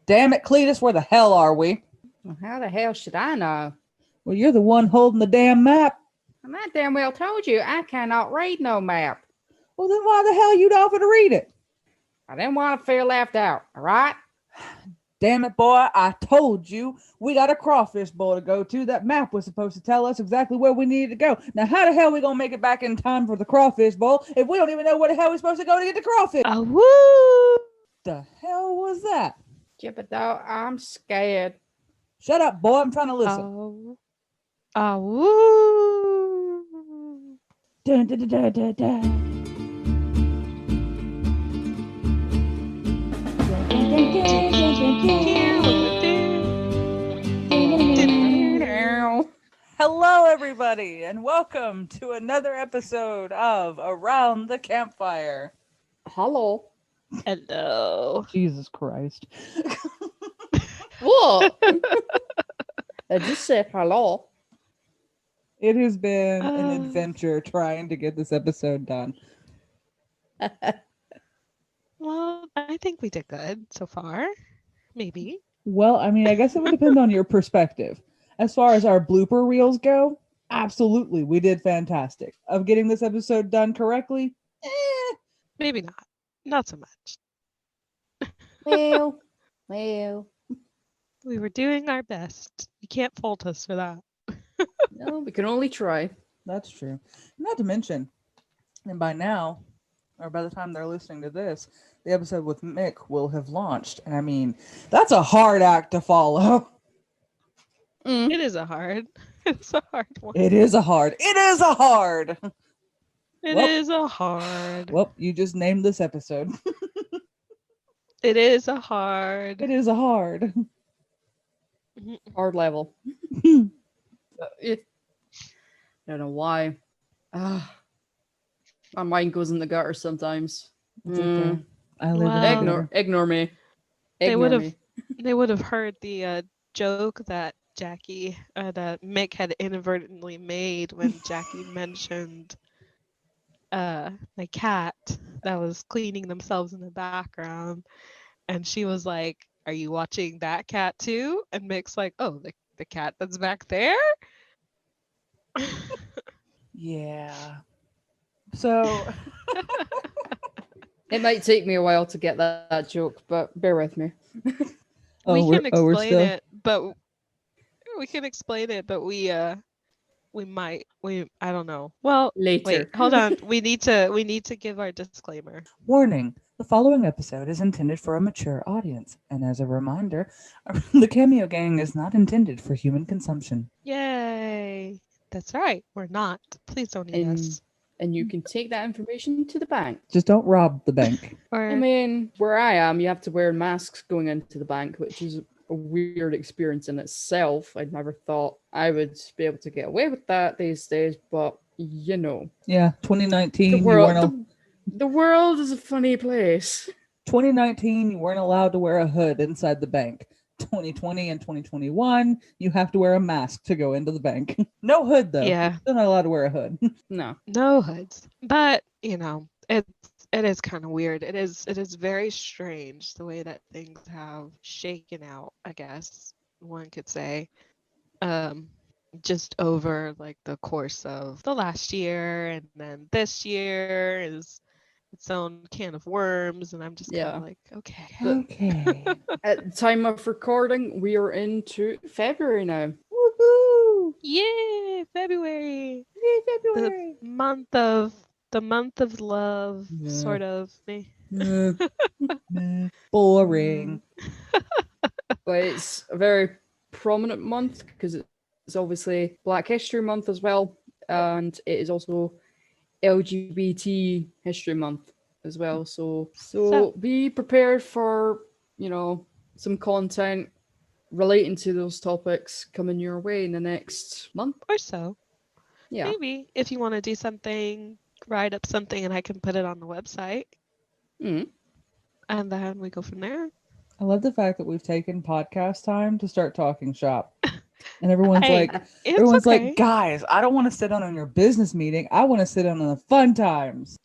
Damn it, Cletus, where the hell are we? Well, how the hell should I know? Well, you're the one holding the damn map. And I damn well told you I cannot read no map. Well, then why the hell you offer to read it? I didn't want to feel left out, all right? Damn it, boy, I told you we got a crawfish bowl to go to. That map was supposed to tell us exactly where we needed to go. Now, how the hell are we going to make it back in time for the crawfish bowl if we don't even know where the hell we're supposed to go to get the crawfish? Oh, woo! The hell was that? Jibba-do, I'm scared. Shut up, boy, I'm trying to listen. Oh, woo! Dun, dun, dun, dun, dun, dun. Hello, everybody, and welcome to another episode of Around the Campfire. Hello. Hello. Jesus Christ. What? I just said hello. It has been an adventure trying to get this episode done. Well, I think we did good so far. Maybe. Well, I mean, I guess it would depend on your perspective. As far as our blooper reels go, absolutely, we did fantastic. Of getting this episode done correctly, Maybe not. Not so much. Well. We were doing our best. You can't fault us for that. No, we can only try. That's true. Not to mention, and by now, or by the time they're listening to this, the episode with Mick will have launched. And I mean, that's a hard act to follow. It is a hard one. It is a hard. It is a hard. Well, you just named this episode. It is a hard. It is a hard. Hard level. I don't know why. My mind goes in the gutter sometimes. It's okay. I live Wow. in the Ignore me. They would Ignore have me. they would have heard the joke that Jackie that Mick had inadvertently made when Jackie mentioned the cat that was cleaning themselves in the background, and she was like, "Are you watching that cat too?" And Mick's like, "Oh, the cat that's back there." Yeah. So It might take me a while to get that joke, but bear with me. We can we're explain still... it, but I don't know. Well, Later. wait, hold on. We need to give our disclaimer. Warning. The following episode is intended for a mature audience. And as a reminder, the Cameo Gang is not intended for human consumption. Yay! That's right. We're not. Please don't eat us. And you can take that information to the bank. Just don't rob the bank. Or I mean, where I am, you have to wear masks going into the bank, which is a weird experience in itself. I never thought I would be able to get away with that these days, but you know. Yeah, 2019. The world is a funny place. 2019, you weren't allowed to wear a hood inside the bank. 2020 and 2021, you have to wear a mask to go into the bank. No hood though. Yeah. You're still not allowed to wear a hood. no hoods. But it is kind of weird. It is very strange the way that things have shaken out, I guess one could say. Just over like the course of the last year, and then this year is its own can of worms, and I'm just kind of like, okay. At the time of recording, we are into February now. Woohoo! Yay, February. Yay, February. The month of love, Yeah. sort of. Boring. But it's a very prominent month because it's obviously Black History Month as well, and it is also LGBT History Month as well. So be prepared for, some content relating to those topics coming your way in the next month or so. Yeah. Maybe if you want to do something, write up something and I can put it on the website. And then we go from there. I love the fact that we've taken podcast time to start talking shop. And everyone's like, guys, I don't want to sit on your business meeting. I want to sit on the fun times.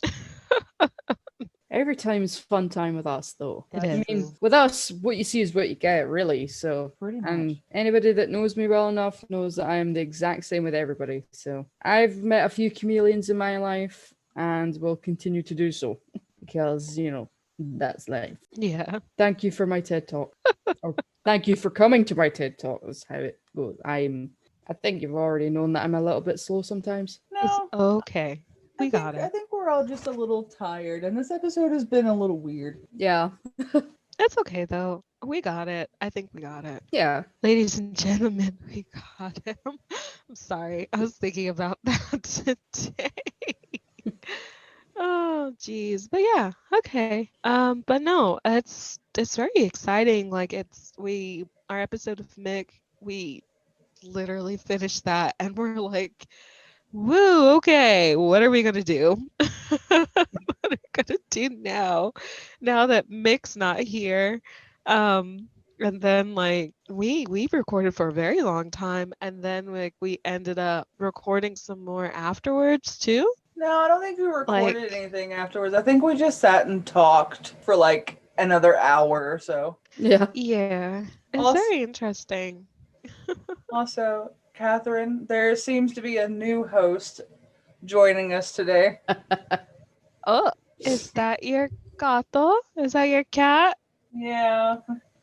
Every time's fun time with us, though. It That's is. I mean, true. with us, what you see is what you get, really. So, Pretty much. and anybody that knows me well enough knows that I am the exact same with everybody. So, I've met a few chameleons in my life and will continue to do so because, that's life. Yeah. Thank you for my TED Talk. Or thank you for coming to my TED Talk, is how it goes. I think you've already known that I'm a little bit slow sometimes. It's No, okay. We I got think I it. think we're all just a little tired, and this episode has been a little weird. Yeah. It's okay though. We got it. I think we got it. Yeah. Ladies and gentlemen, we got him. I'm sorry. I was thinking about that today. Oh geez. But yeah, okay. But no, it's very exciting. Like our episode of Mick, we literally finished that and we're like, woo, okay, what are we gonna do? What are we gonna do now? Now that Mick's not here. And then like we recorded for a very long time and then like we ended up recording some more afterwards too. No, I don't think we recorded Like- anything afterwards. I think we just sat and talked for like another hour or so. Yeah. Yeah. It's Also- very interesting. Also, Catherine, there seems to be a new host joining us today. Oh, is that your gato? Is that your cat? Yeah.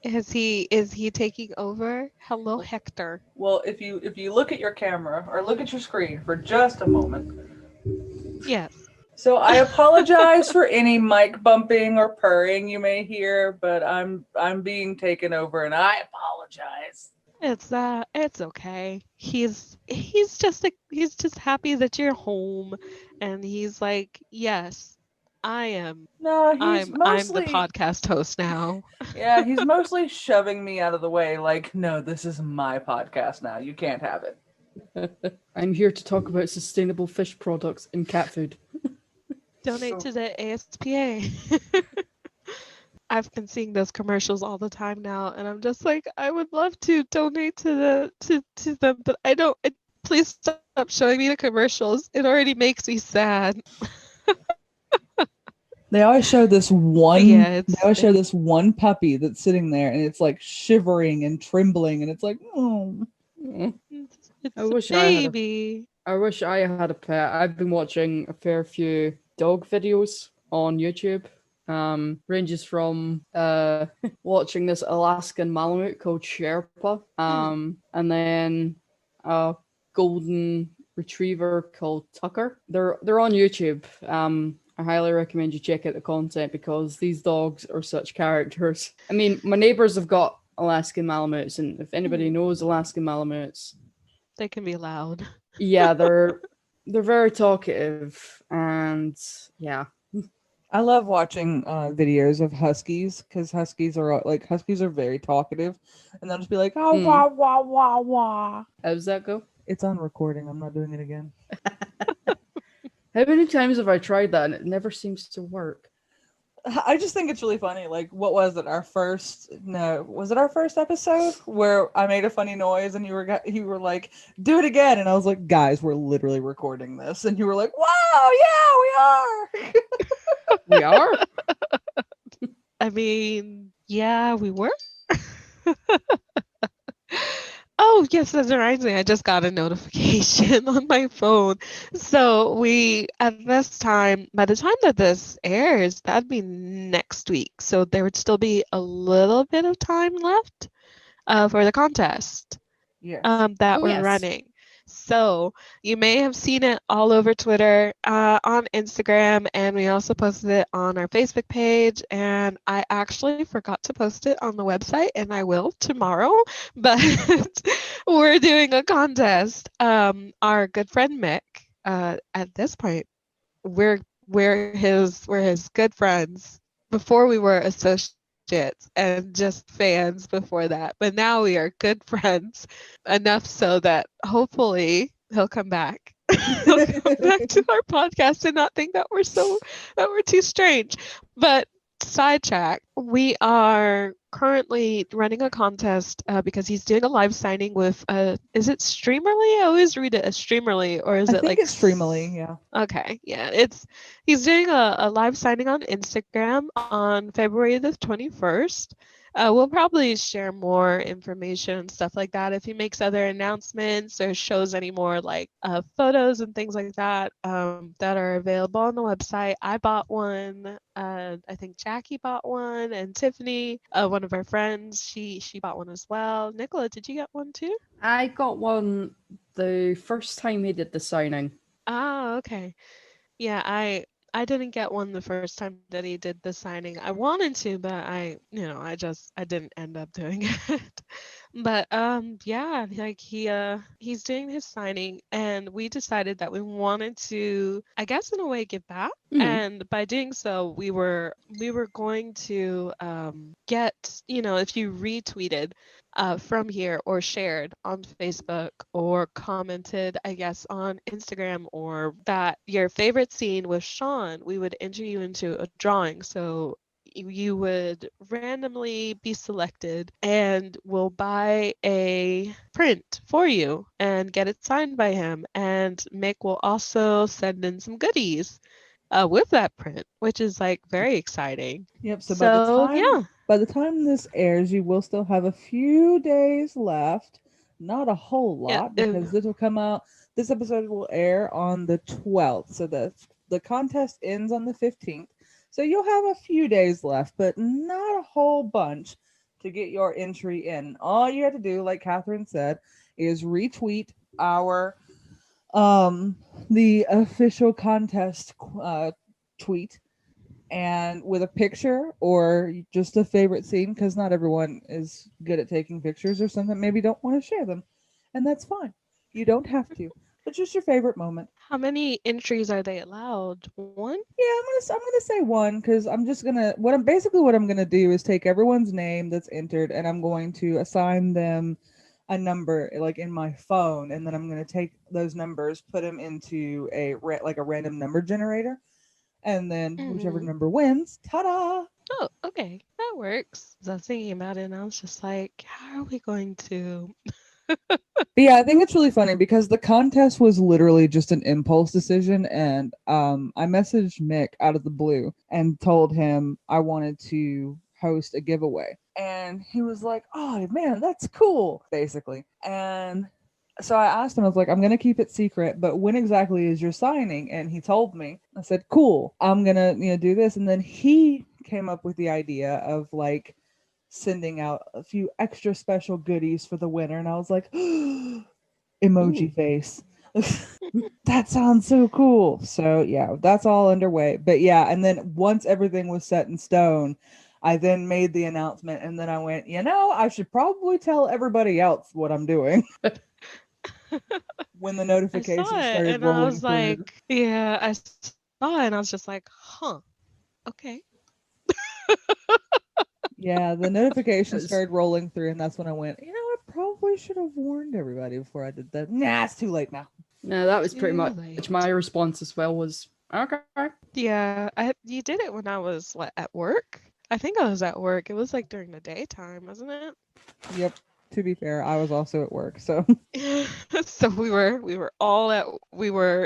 Is he taking over? Hello, Hector. Well, if you look at your camera or look at your screen for just a moment. Yes. So I apologize for any mic bumping or purring you may hear, but I'm being taken over and I apologize. It's okay. He's just happy that you're home and he's like, "Yes, I am. No, he's I'm mostly the podcast host now." Yeah, he's mostly shoving me out of the way like, "No, this is my podcast now. You can't have it." I'm here to talk about sustainable fish products and cat food. Donate So- to the ASPA. I've been seeing those commercials all the time now, and I'm just like, I would love to donate to them, but I don't. Please stop showing me the commercials. It already makes me sad. They always show this one. Yeah, They always show this one puppy that's sitting there, and it's like shivering and trembling, and it's like, oh. Mm. It's I a wish I had a- baby. I wish I had a pet. I've been watching a fair few dog videos on YouTube. Ranges from watching this Alaskan Malamute called Sherpa, and then a golden retriever called Tucker. They're on YouTube. I highly recommend you check out the content because these dogs are such characters. I mean, my neighbors have got Alaskan Malamutes, and if anybody knows Alaskan Malamutes, They can be loud. yeah, they're very talkative, and yeah. I love watching videos of huskies because huskies are very talkative, and they'll just be like, "Oh, wah wah wah wah." How does that go? It's on recording. I'm not doing it again. How many times have I tried that and it never seems to work? I just think it's really funny. Like, what was it? Was it our first episode where I made a funny noise and you were like, "Do it again," and I was like, "Guys, we're literally recording this," and you were like, "Wow, yeah, we are." We are? I mean, yeah, we were. Oh, yes, that reminds me. I just got a notification on my phone. So at this time, by the time that this airs, that'd be next week. So there would still be a little bit of time left for the contest Yes. that Oh, we're yes. running. So you may have seen it all over Twitter, on Instagram, and we also posted it on our Facebook page. And I actually forgot to post it on the website, and I will tomorrow. But we're doing a contest. Our good friend Mick, at this point, we're his good friends. Before we were associates and just fans before that, but now we are good friends enough so that hopefully he'll come back. He'll come back to our podcast and not think that we're too strange. But sidetrack. We are currently running a contest because he's doing a live signing with is it Streamerly? I always read it as Streamerly, or is I it think like it's Streamily, yeah. Okay, yeah, he's doing a live signing on Instagram on February the 21st. We'll probably share more information and stuff like that if he makes other announcements or shows any more like photos and things like that that are available on the website. I bought one. I think Jackie bought one, and Tiffany, one of our friends, she bought one as well. Nicola, did you get one too? I got one the first time he did the signing. Ah, okay. Yeah, I didn't get one the first time that he did the signing. I wanted to, but I didn't end up doing it. But yeah, like he's doing his signing, and we decided that we wanted to, I guess in a way, give back. Mhm. And by doing so, we were going to get, if you retweeted from here or shared on Facebook or commented, I guess, on Instagram, or that your favorite scene with Sean, we would enter you into a drawing. So you would randomly be selected, and we'll buy a print for you and get it signed by him. And Mick will also send in some goodies with that print, which is like very exciting. Yep, so So yeah. by the time this airs, you will still have a few days left. Not a whole Yeah, lot, because this episode will air on the 12th. So the contest ends on the 15th. So you'll have a few days left, but not a whole bunch to get your entry in. All you have to do, like Catherine said, is retweet our the official contest tweet, and with a picture or just a favorite scene, because not everyone is good at taking pictures, or some that maybe don't want to share them, and that's fine. You don't have to, but just your favorite moment. How many entries are they allowed? One? Yeah, I'm gonna say one, because I'm just gonna what I'm gonna do is take everyone's name that's entered, and I'm going to assign them a number like in my phone, and then I'm gonna take those numbers, put them into like a random number generator, and then whichever Mm-hmm. number wins, ta-da! Oh, okay. That works. I was thinking about it and I was just like, how are we going to? But yeah, I think it's really funny because the contest was literally just an impulse decision, and I messaged Mick out of the blue and told him I wanted to host a giveaway, and he was like, "Oh man, that's cool," basically. And so I asked him, I was like, "I'm gonna keep it secret, but when exactly is your signing?" And he told me. I said, "Cool, I'm gonna do this," and then he came up with the idea of like sending out a few extra special goodies for the winner, and I was like, emoji Ooh. face. That sounds so cool. So yeah, that's all underway. But yeah, and then once everything was set in stone, I then made the announcement, and then I went, I should probably tell everybody else what I'm doing. When the I saw notifications it started and I rolling was through. like, yeah, I saw it and I was just like, huh, okay. Yeah, the notifications It's- started rolling through, and that's when I went, I probably should have warned everybody before I did that. Nah, it's too late now. No, that was pretty Too much late. my response as well. Was okay. Yeah, you did it when I was at work? I think I was at work. It was like during the daytime, wasn't it? Yep. To be fair, I was also at work, so So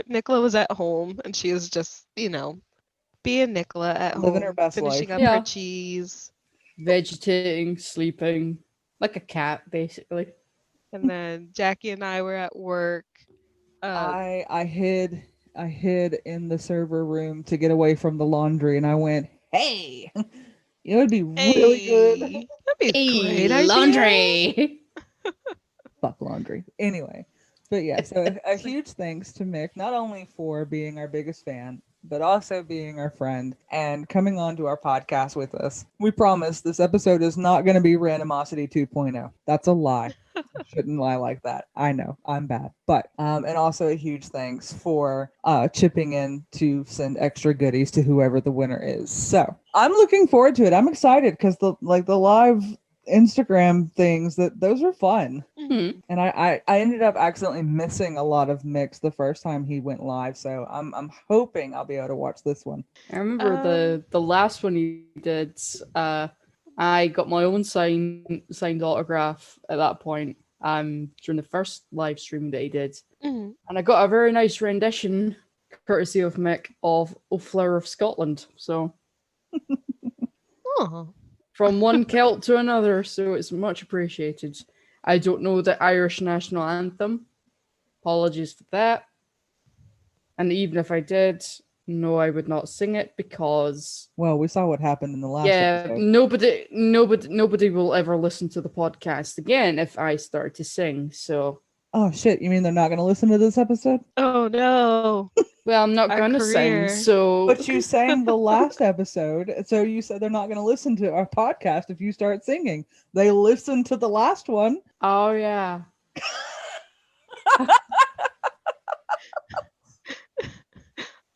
Nicola was at home and she was just, being Nicola at living her home, best finishing life. up her Yeah. cheese. Vegetating, sleeping, like a cat, basically. And then Jackie and I were at work. I hid in the server room to get away from the laundry, and I went, "Hey, it would be really good." Hey, that'd be a Hey, great idea. laundry. Fuck laundry. Anyway, but yeah, so a huge thanks to Mick, not only for being our biggest fan, but also being our friend and coming on to our podcast with us. We promise this episode is not going to be Randomosity 2.0. That's a lie. Shouldn't lie like that. I know I'm bad, but and also a huge thanks for chipping in to send extra goodies to whoever the winner is. So I'm looking forward to it. I'm excited because the live Instagram things that those were fun. Mhm. And I ended up accidentally missing a lot of Mix the first time he went live, so I'm hoping I'll be able to watch this one. I remember Um, the last one he did. I got my own signed autograph at that point. During the first live stream that he did, mhm. and I got a very nice rendition, courtesy of Mick, of "O Flower of Scotland." So Oh. from one Celt to another, so it's much appreciated. I don't know the Irish national anthem. Apologies for that. And even if I did, no, I would not sing it because Well, we saw what happened in the last yeah, episode. nobody will ever listen to the podcast again if I start to sing. So, Oh shit, you mean they're not going to listen to this episode? Oh no. well, I'm not Our gonna sing. career. So, But you sang the last episode, so you said they're not going to listen to our podcast if you start singing. They listened to the last one. oh yeah,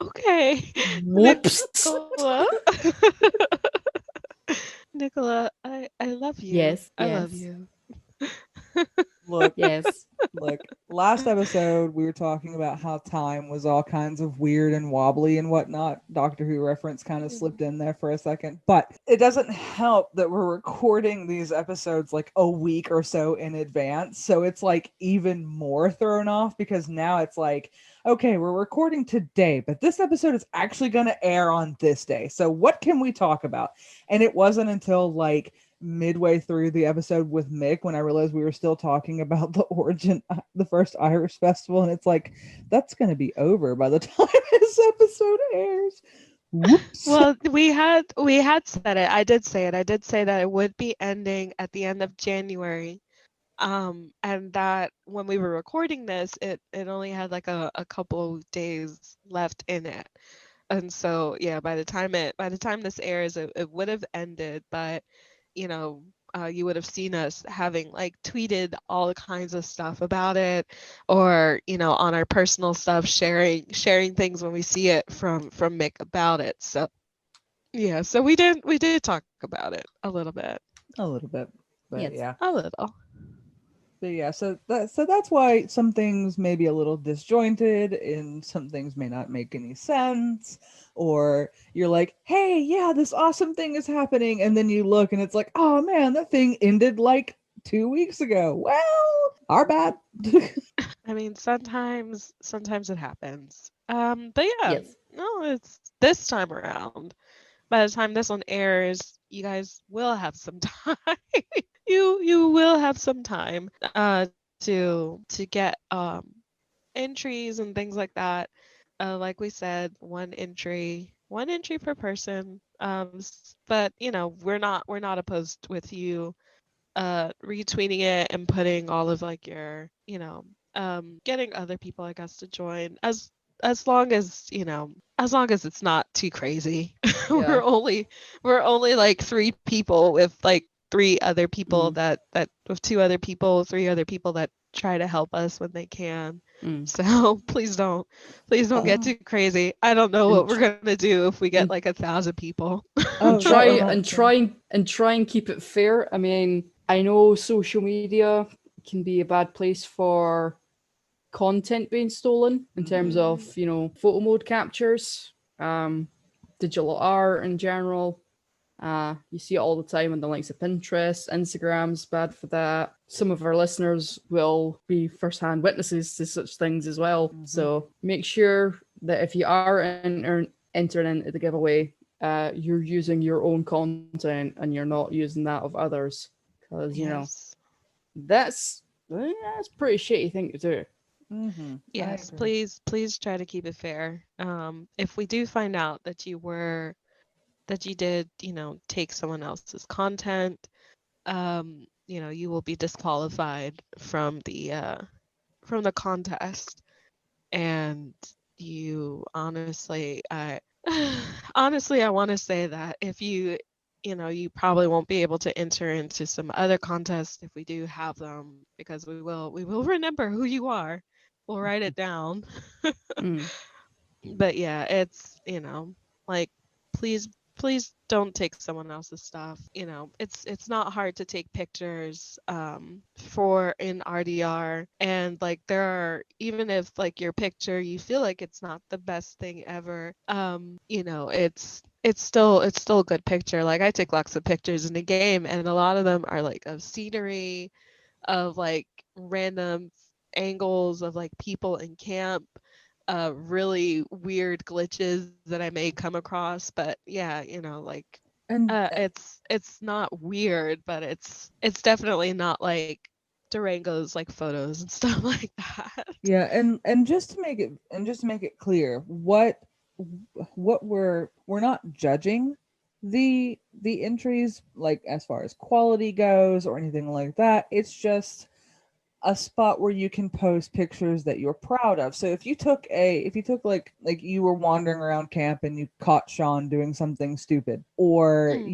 Okay. whoops. Nicola. Nicola, I love you. Yes, I love yes. you. Look, Yes. look, last episode we were talking about how time was all kinds of weird and wobbly and whatnot. Doctor Who reference kind of slipped in there for a second. But it doesn't help that we're recording these episodes like a week or so in advance. So it's like even more thrown off because now it's like, okay, we're recording today, but this episode is actually going to air on this day. So what can we talk about? And it wasn't until like midway through the episode with Mick when I realized we were still talking about the origin, the first Irish festival, and it's like that's going to be over by the time this episode airs. Whoops. Well, we had said it. I did say it. I did say that it would be ending at the end of January. And that when we were recording this, it only had like a couple of days left in it. And so yeah, by the time this airs, it would have ended, but you know, you would have seen us having like tweeted all kinds of stuff about it, or on our personal stuff, sharing things when we see it from Mick about it. So yeah, so we did talk about it a little bit, A little bit, but Yes. yeah. a little. But yeah, so that's why some things may be a little disjointed and some things may not make any sense. Or you're like, hey, yeah, this awesome thing is happening, and then you look and it's like, oh man, that thing ended like 2 weeks ago. Well, our bad. I mean, sometimes it happens. But yeah, Yes. no, it's this time around. By the time this one airs, you guys will have some time. You will have some time to get entries and things like that. Like we said, one entry per person. But we're not opposed with you retweeting it and putting all of like your getting other people, I guess, to join, as long as as long as it's not too crazy. Yeah. We're only like three people with like three other people Mm. that with two other people, three other people that try to help us when they can. Mm. So please don't get Oh, too crazy. I don't know And what we're gonna do if we get and like 1,000 people. oh, and that try reminds and me. try and try and keep it fair. I mean, I know social media can be a bad place for content being stolen in terms of photo mode captures, um, digital art in general. You see it all the time on the likes of Pinterest, Instagram's bad for that. Some of our listeners will be first-hand witnesses to such things as well. Mhm. So make sure that if you are entering into the giveaway, you're using your own content and you're not using that of others, because Yes. that's a pretty shitty thing to do. Mm-hmm. Yes, please try to keep it fair. If we do find out that you did, take someone else's content, you will be disqualified from the contest. And you honestly, I honestly, I want to say that if you probably won't be able to enter into some other contests if we do have them, because we will remember who you are. We'll write it down. Mm. But yeah, it's like please please don't take someone else's stuff. You know, it's not hard to take pictures for in RDR, and like there are, even if like your picture you feel like it's not the best thing ever, you know, it's still a good picture. Like I take lots of pictures in the game, and a lot of them are like of scenery, of like random angles of like people in camp, really weird glitches that I may come across. But yeah, you know, like And it's not weird, but it's definitely not like Durango's like photos and stuff like that. yeah, and just to make it clear, what we're not judging the entries like as far as quality goes or anything like that. It's just a spot where you can post pictures that you're proud of. So if you took like you were wandering around camp and you caught Sean doing something stupid, or Mm.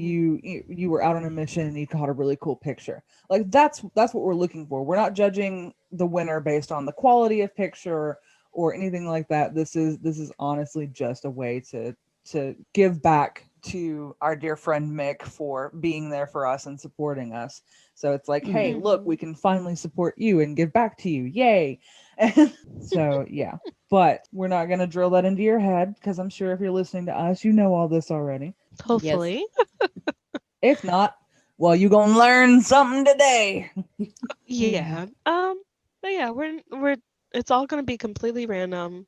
you were out on a mission and you caught a really cool picture. Like that's what we're looking for. We're not judging the winner based on the quality of picture or anything like that. This is honestly just a way to give back to our dear friend Mick for being there for us and supporting us. So it's like, hey, Mhm. look, we Mhm. can finally support you and give back to you. Yay. And so, yeah. But we're not going to drill that into your head because I'm sure if you're listening to us, you know all this already. Yes. Hopefully. If not, well, you going to learn something today. Yeah. But yeah, we're it's all gonna be completely random.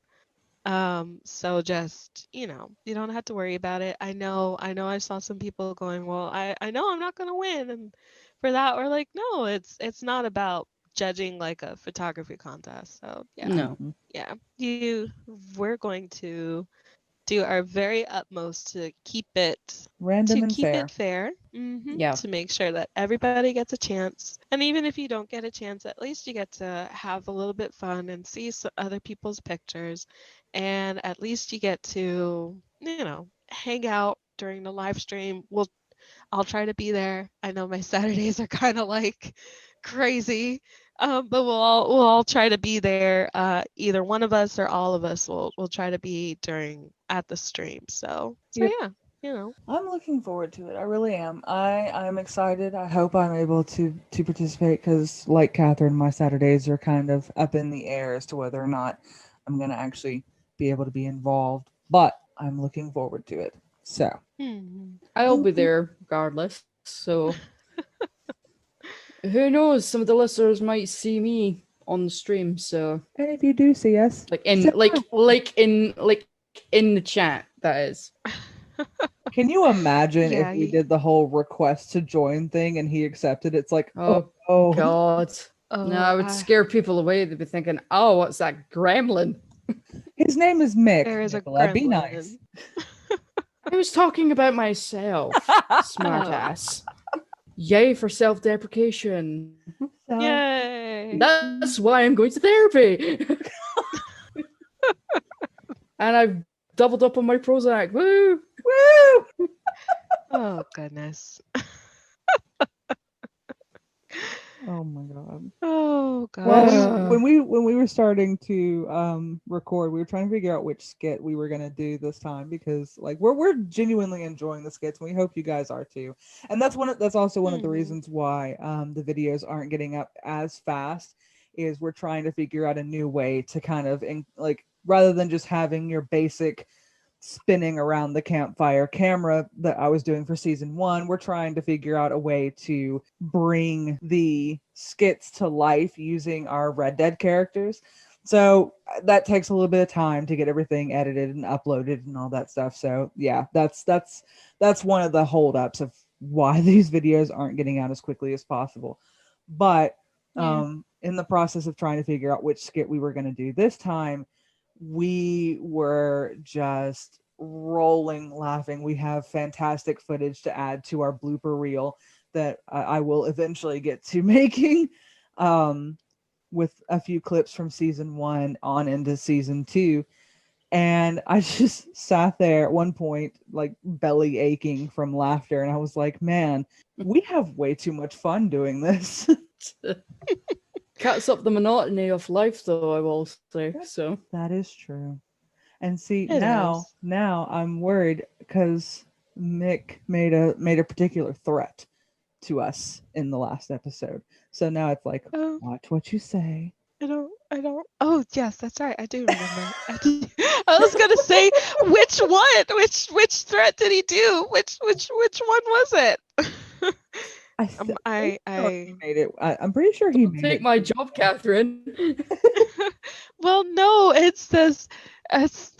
So just, you know, you don't have to worry about it. I know I saw some people going, well, I know I'm not gonna win, and for that we're like, no, it's not about judging like a photography contest. So yeah, No. Mhm. yeah. We're going to do our very utmost Random to and keep fair. it fair, Yeah. to make sure that everybody gets a chance. And even if you don't get a chance, at least you get to have a little bit fun and see other people's pictures, and at least you get to, you know, hang out during the live stream. I'll try to be there. I know my Saturdays are kind of like crazy, but we'll all try to be there. Either one of us or all of us will try to be during at the stream. So Yep. yeah, you know. I'm looking forward to it. I really am. I'm excited. I hope I'm able to participate because, like Catherine, my Saturdays are kind of up in the air as to whether or not I'm gonna actually be able to be involved. But I'm looking forward to it. So, Hmm. I'll be looking- there regardless. So who knows? Some of the listeners might see me on the stream. So and if you do see us, like in say hi. in the chat, that is. Can you imagine if Yeah. we did the whole request to join thing and he accepted? It's like, oh, Oh oh, God. No, Oh, I would scare people away. They'd be thinking, "Oh, what's that gremlin?" his name is Mick. there is a Nicola, be gremlin. nice. I was talking about myself, Oh, smartass. Yay for self-deprecation. So, yay! That's why I'm going to therapy. And I've doubled up on my Prozac. Woo! woo! Oh goodness. Oh my god. Oh Well, gosh. Uh, when we were starting to record, we were trying to figure out which skit we were gonna do this time because like we're genuinely enjoying the skits and we hope you guys are too. And that's also one of the Hmm. reasons why the videos aren't getting up as fast is we're trying to figure out a new way to kind of like rather than just having your basic spinning around the campfire camera that I was doing for season one. We're trying to figure out a way to bring the skits to life using our Red Dead characters. So that takes a little bit of time to get everything edited and uploaded and all that stuff. So yeah, that's one of the holdups of why these videos aren't getting out as quickly as possible. But Yeah. in the process of trying to figure out which skit we were going to do this time, we were just rolling laughing. We have fantastic footage to add to our blooper reel that I will eventually get to making um, with a few clips from season one on into season two. And I just sat there at one point, like belly aching from laughter. And I was like, man, we have way too much fun doing this. cuts up the monotony of life, though, I will say. So, That is true. And see, It is. now I'm worried because Mick made a particular threat to us in the last episode. So now it's like, Oh, watch what you say. I don't. Oh, yes, that's right. I do remember. I was gonna say which one? Which threat did he do? Which one was it? He made it. I'm pretty sure he made Take it. my job, Catherine. Well, no, it's this. It's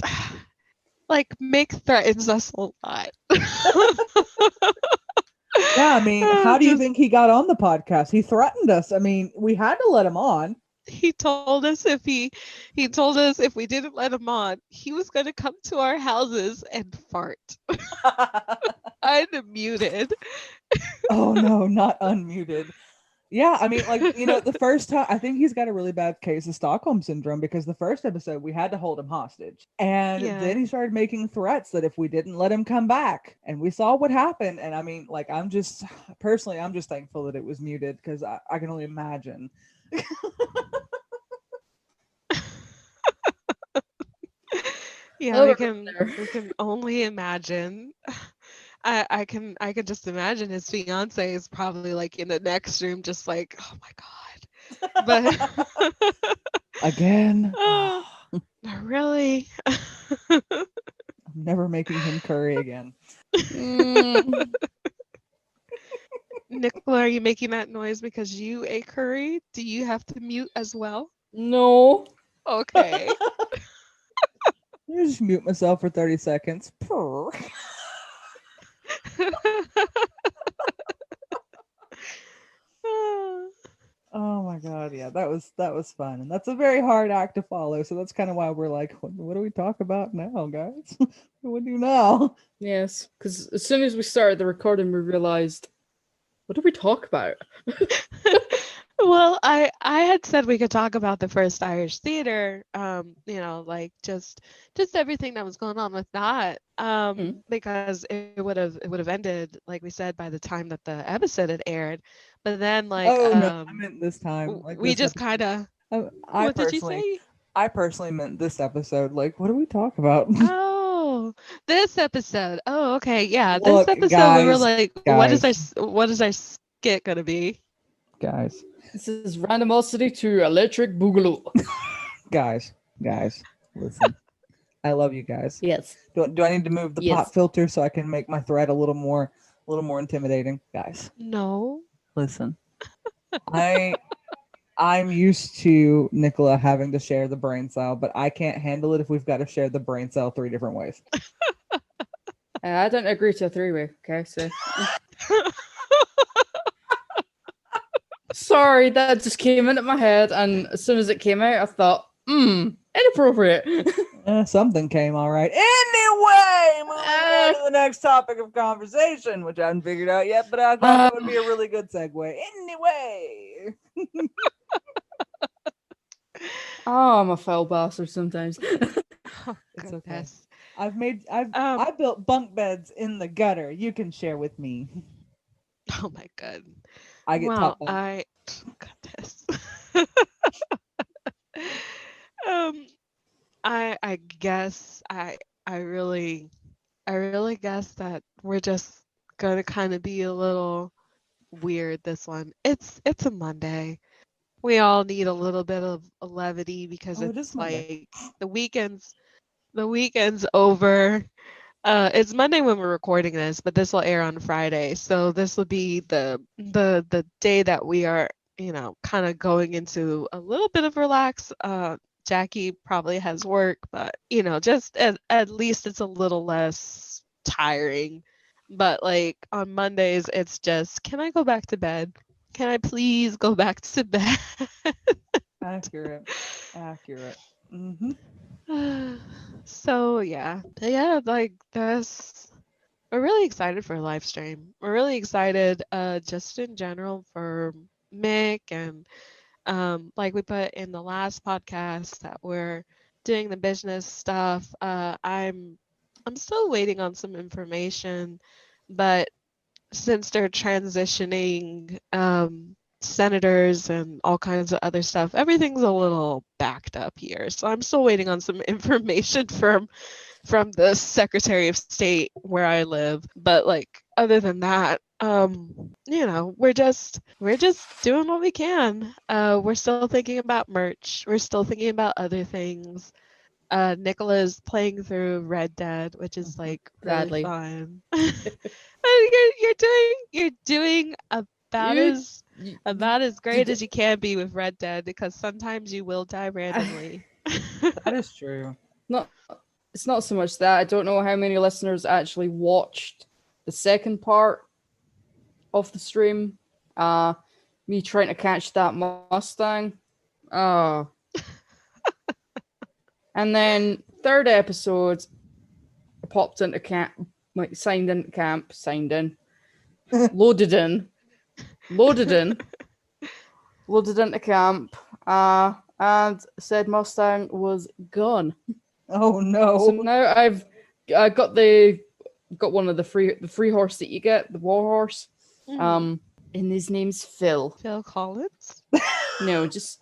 like Mick threatens us a lot. Yeah, I mean, how do you Just- think he got on the podcast? He threatened us. I mean, we had to let him on. he told us he told us if we didn't let him on, he was gonna come to our houses and fart. Unmuted. Oh no, not unmuted. Yeah, I mean, like, the first time, I think he's got a really bad case of Stockholm syndrome, because the first episode we had to hold him hostage. And Yeah. then he started making threats that if we didn't let him come back, and we saw what happened. And I mean, like, I'm just thankful that it was muted, because I can only imagine. Yeah, Oh, we can only imagine. I can just imagine his fiance is probably like in the next room, just like, oh my god. But Again, oh, really? I'm never making him curry again. Mm, Nicola, are you making that noise because you ate curry? Do you have to mute as well? no. Okay. I just mute myself for 30 seconds. Purr. Oh my god, yeah, that was fun, and that's a very hard act to follow. So that's kind of why we're like, what do we talk about now, guys? What do we do now? Yes, because as soon as we started the recording, we realized, what did we talk about? Well, I had said we could talk about the first Irish theater, like just everything that was going on with that, because it would have ended, like we said, by the time that the episode had aired. But then, like, Oh no, I meant this time. Like, we this just episode. kind of. I What did you personally, say? I personally meant this episode. Like, what do we talk about? Oh, this episode. Oh, okay, yeah, this Look, episode we were guys, like, what is our skit gonna be? guys, This is randomosity to electric boogaloo. guys, listen. I love you guys. Yes. Do I need to move the Yes. pop filter so I can make my thread a little more intimidating, guys? No. Listen, I'm used to Nicola having to share the brain cell, but I can't handle it if we've got to share the brain cell 3 different ways. I don't agree to a three-way, okay? So. Sorry, that just came into my head, and as soon as it came out, I thought, inappropriate. Something came all right. Anyway, moving on to the next topic of conversation, which I haven't figured out yet, but I thought that would be a really good segue. Anyway. Oh, I'm a foul bastard sometimes. It's okay. I built bunk beds in the gutter. You can share with me. Oh my god. I get top bunk. Goodness. I guess I really guess that we're just gonna kind of be a little weird this one. It's a Monday. We all need a little bit of levity because It is it's Monday. like the weekend's over. It's Monday when we're recording this, but this will air on Friday. So this will be the day that we are, kind of going into a little bit of relax. Jackie probably has work, but just at least it's a little less tiring. But like on Mondays, it's just, can I go back to bed? Can I please go back to bed? Accurate. Mm-hmm. So yeah, like this. We're really excited for a live stream. We're really excited, just in general for Mick, and like we put in the last podcast that we're doing the business stuff. I'm still waiting on some information, but since they're transitioning senators and all kinds of other stuff, everything's a little backed up here. So I'm still waiting on some information from from the Secretary of State where I live. But like other than that, we're just doing what we can. We're still thinking about merch. We're still thinking about other things. Nicola's playing through Red Dead, which is like really Sadly. fun. You're doing about You, as you, about as great did- as you can be with Red Dead because sometimes you will die randomly. That is true. not it's not so much that I don't know how many listeners actually watched the second part of the stream. Me trying to catch that Mustang. Oh. And then third episode, I popped into camp, like signed into camp, loaded in, loaded in, loaded into camp, and said Mustang was gone. Oh no. So now I got one of the free horse that you get, the war horse. Mhm. And his name's Phil. Phil Collins? No, just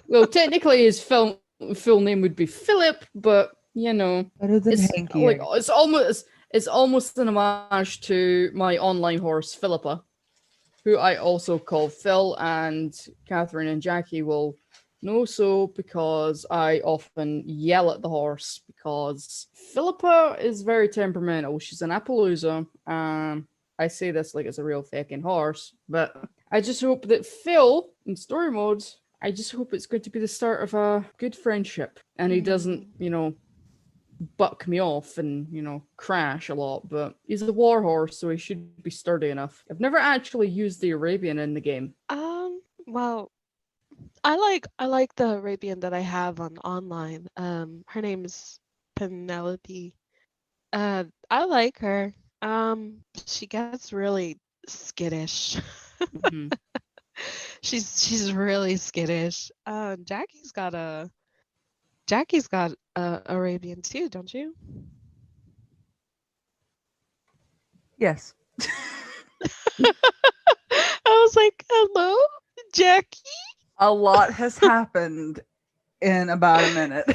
well, technically his full name would be Philip, but you know, Better than it's Hanky. like it's almost an homage to my online horse Philippa, who I also call Phil, and Catherine and Jackie will know so because I often yell at the horse because Philippa is very temperamental. She's an Appaloosa. I say this like it's a real fucking horse, but I just hope that Phil in story mode, I just hope it's going to be the start of a good friendship and he doesn't, buck me off and, crash a lot, but he's a war horse, so he should be sturdy enough. I've never actually used the Arabian in the game. Well, I like the Arabian that I have on online. Her name's Penelope. I like her. She gets really skittish. Mhm. She's really skittish. Jackie's got a Arabian too, don't you? Yes. I was like, hello, Jackie. A lot has happened in about a minute.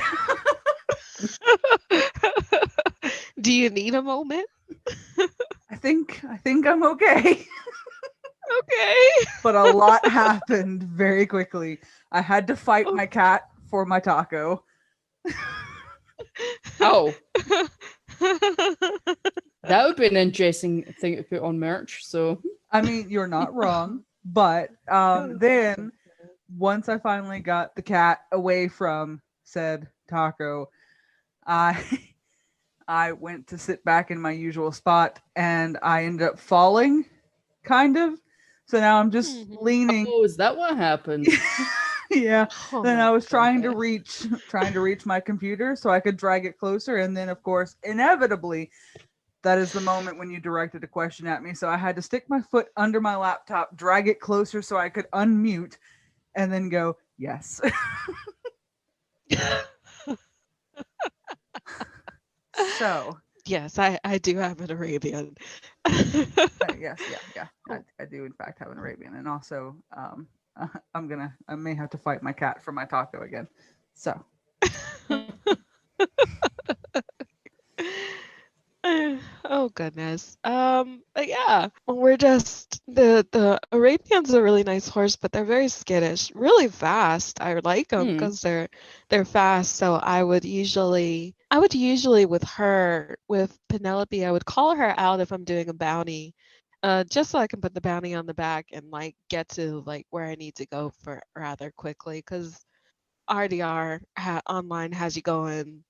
Do you need a moment? I think I'm okay. Okay. But a lot happened very quickly. I had to fight my cat for my taco. Oh, that would be an interesting thing to put on merch. So, I mean, you're not wrong, but then once I finally got the cat away from said taco, I I went to sit back in my usual spot and I ended up falling, kind of. So now I'm just leaning. oh, is that what happened? Yeah. Oh Then my I was trying to goodness. reach my computer so I could drag it closer, and then of course, inevitably, that is the moment when you directed a question at me. So I had to stick my foot under my laptop, drag it closer so I could unmute, and then go, yes. So Yes, I do have an Arabian. yes, yeah. I do in fact have an Arabian, and also I may have to fight my cat for my taco again. So Oh goodness. But yeah, we're just the Arabian's a really nice horse, but they're very skittish, really fast. I like them because they're fast. So I would usually with Penelope, I would call her out if I'm doing a bounty, just so I can put the bounty on the back and like get to like where I need to go for rather quickly. Because RDR online has you going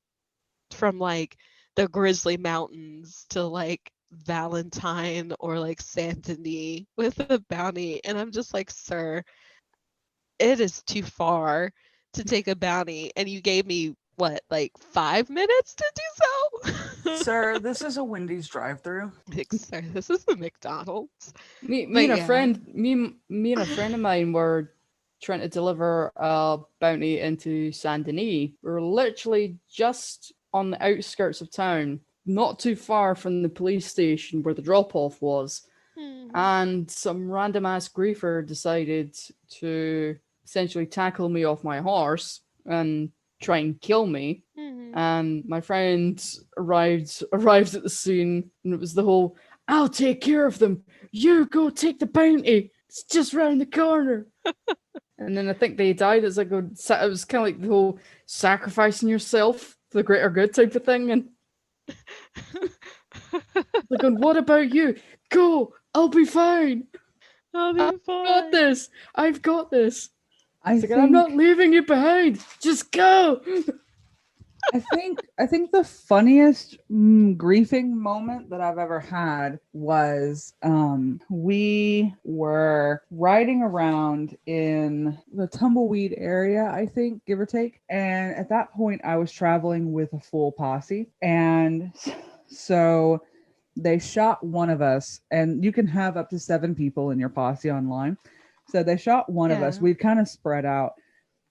from like the Grizzly Mountains to like Valentine or like Saint Denis with a bounty. And I'm just like, sir, it is too far to take a bounty. And you gave me what, like 5 minutes to do so? sir, this is a Wendy's drive-through. Like, sir, this is the McDonald's. me But and a yeah. friend, me and a friend of mine were trying to deliver a bounty into Saint Denis. We were literally just on the outskirts of town, not too far from the police station where the drop-off was. And some random ass griefer decided to essentially tackle me off my horse and try and kill me. Mhm. And my friend arrived at the scene, and it was the whole, "I'll take care of them. You go take the bounty. It's just round the corner." And then I think they died. It was kind of like the whole sacrificing yourself for the greater good type of thing. And like, what about you? Go. I'll be fine. I'll be I've fine. got this. I've got this. I It's like, think I'm not leaving you behind. Just go. I think the funniest griefing moment that I've ever had was we were riding around in the Tumbleweed area, I think, give or take. And at that point I was traveling with a full posse. And so they shot one of us, and you can have up to 7 people in your posse online. So they shot one of us. Yeah. We'd kind of spread out.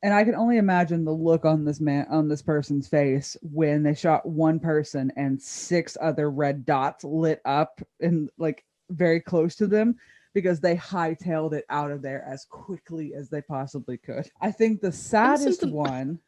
And I can only imagine the look on this person's face when they shot one person and 6 other red dots lit up and like very close to them, because they hightailed it out of there as quickly as they possibly could. I think the saddest one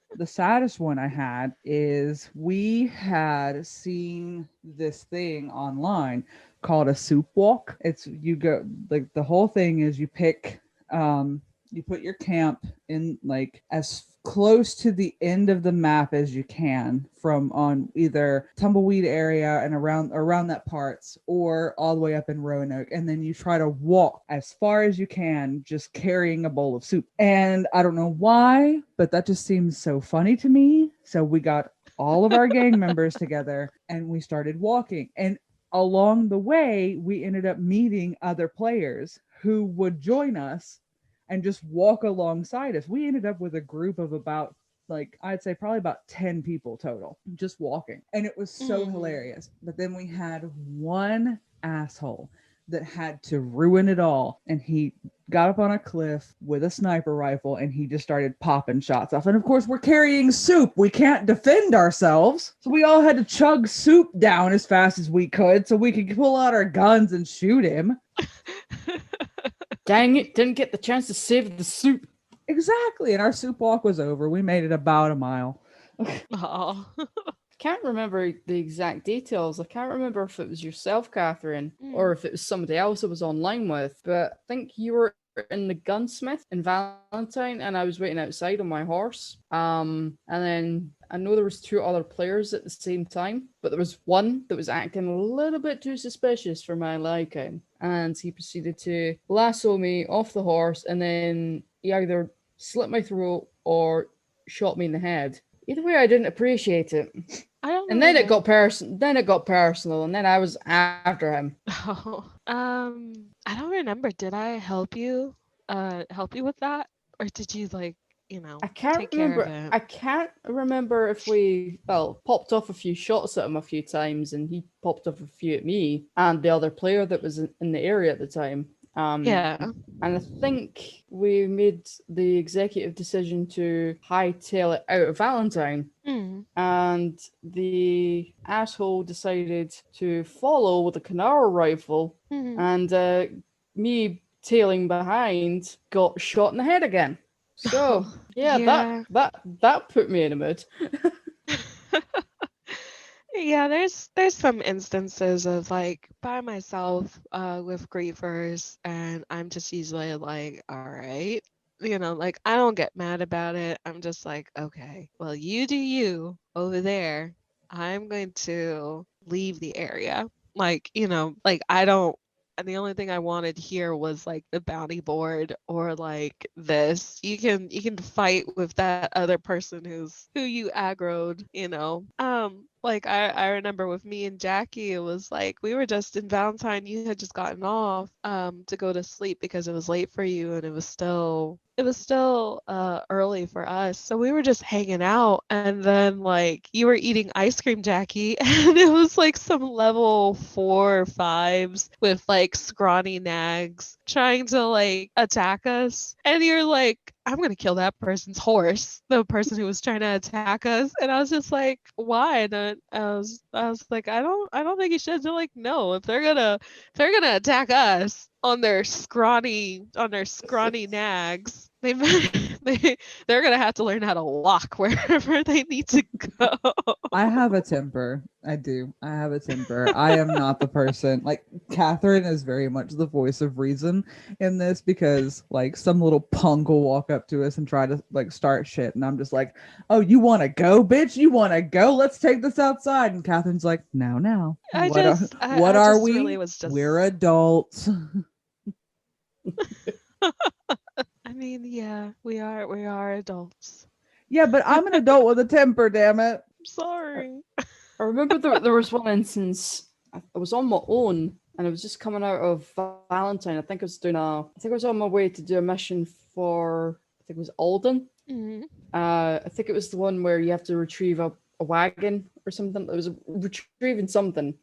I had is we had seen this thing online called a soup walk. It's you go like the whole thing is you put your camp in like as close to the end of the map as you can from on either Tumbleweed area and around that parts, or all the way up in Roanoke, and then you try to walk as far as you can just carrying a bowl of soup. And I don't know why, but that just seems so funny to me. So we got all of our gang members together and we started walking, and along the way we ended up meeting other players who would join us and just walk alongside us. We ended up with a group of about, like, I'd say probably about 10 people total, just walking. And it was so hilarious. But then we had one asshole that had to ruin it all. And he got up on a cliff with a sniper rifle and he just started popping shots off. And of course, we're carrying soup. We can't defend ourselves. So we all had to chug soup down as fast as we could so we could pull out our guns and shoot him. Dang it, didn't get the chance to save the soup. Exactly. And our soup walk was over. We made it about a mile. Oh. I can't remember the exact details. I can't remember if it was yourself, Catherine, or if it was somebody else I was online with. But I think you were in the gunsmith in Valentine, and I was waiting outside on my horse. And then I know there was 2 other players at the same time, but there was one that was acting a little bit too suspicious for my liking, and he proceeded to lasso me off the horse, and then he either slit my throat or shot me in the head. Either way, I didn't appreciate it. I don't know. And then it got personal, and then I was after him. Oh. I don't remember. Did I help you with that? Or did you I can't take care remember. of it? I can't remember if we popped off a few shots at him a few times, and he popped off a few at me and the other player that was in the area at the time. Yeah. And I think we made the executive decision to hightail it out of Valentine. And the asshole decided to follow with a Canara rifle, and me tailing behind got shot in the head again. So Yeah. that put me in a mood. Yeah, there's some instances of like by myself with griefers, and I'm just usually like, all right, like I don't get mad about it. I'm just like, okay, well, you do you over there. I'm going to leave the area. Like, like I don't. And the only thing I wanted here was like the bounty board or like this. You can fight with that other person who you aggroed, like I remember with me and Jackie, it was like we were just in Valentine. You had just gotten off to go to sleep because it was late for you, and it was still early for us. So we were just hanging out, and then like you were eating ice cream, Jackie, and it was like some level 4 or 5s with like scrawny nags trying to like attack us, and you're like, I'm gonna kill that person's horse, the person who was trying to attack us. And I was just like, why? And then I was like, I don't think you should. They're like, no, if they're gonna attack us on their scrawny nags, they They're gonna have to learn how to walk wherever they need to go. I have a temper. I do. I have a temper. I am not the person. Like, Catherine is very much the voice of reason in this, because like some little punk will walk up to us and try to like start shit, and I'm just like, "Oh, you want to go, bitch? You want to go? Let's take this outside." And Catherine's like, "No, no. I What are just, what I are just we? really was just. We're adults." I mean, yeah, we are adults. Yeah, but I'm an adult with a temper. Damn it. I'm sorry. I remember there was one instance I was on my own and I was just coming out of Valentine. I think I was on my way to do a mission for, I think it was Alden. Mhm. I think it was the one where you have to retrieve a wagon or something. It was retrieving something.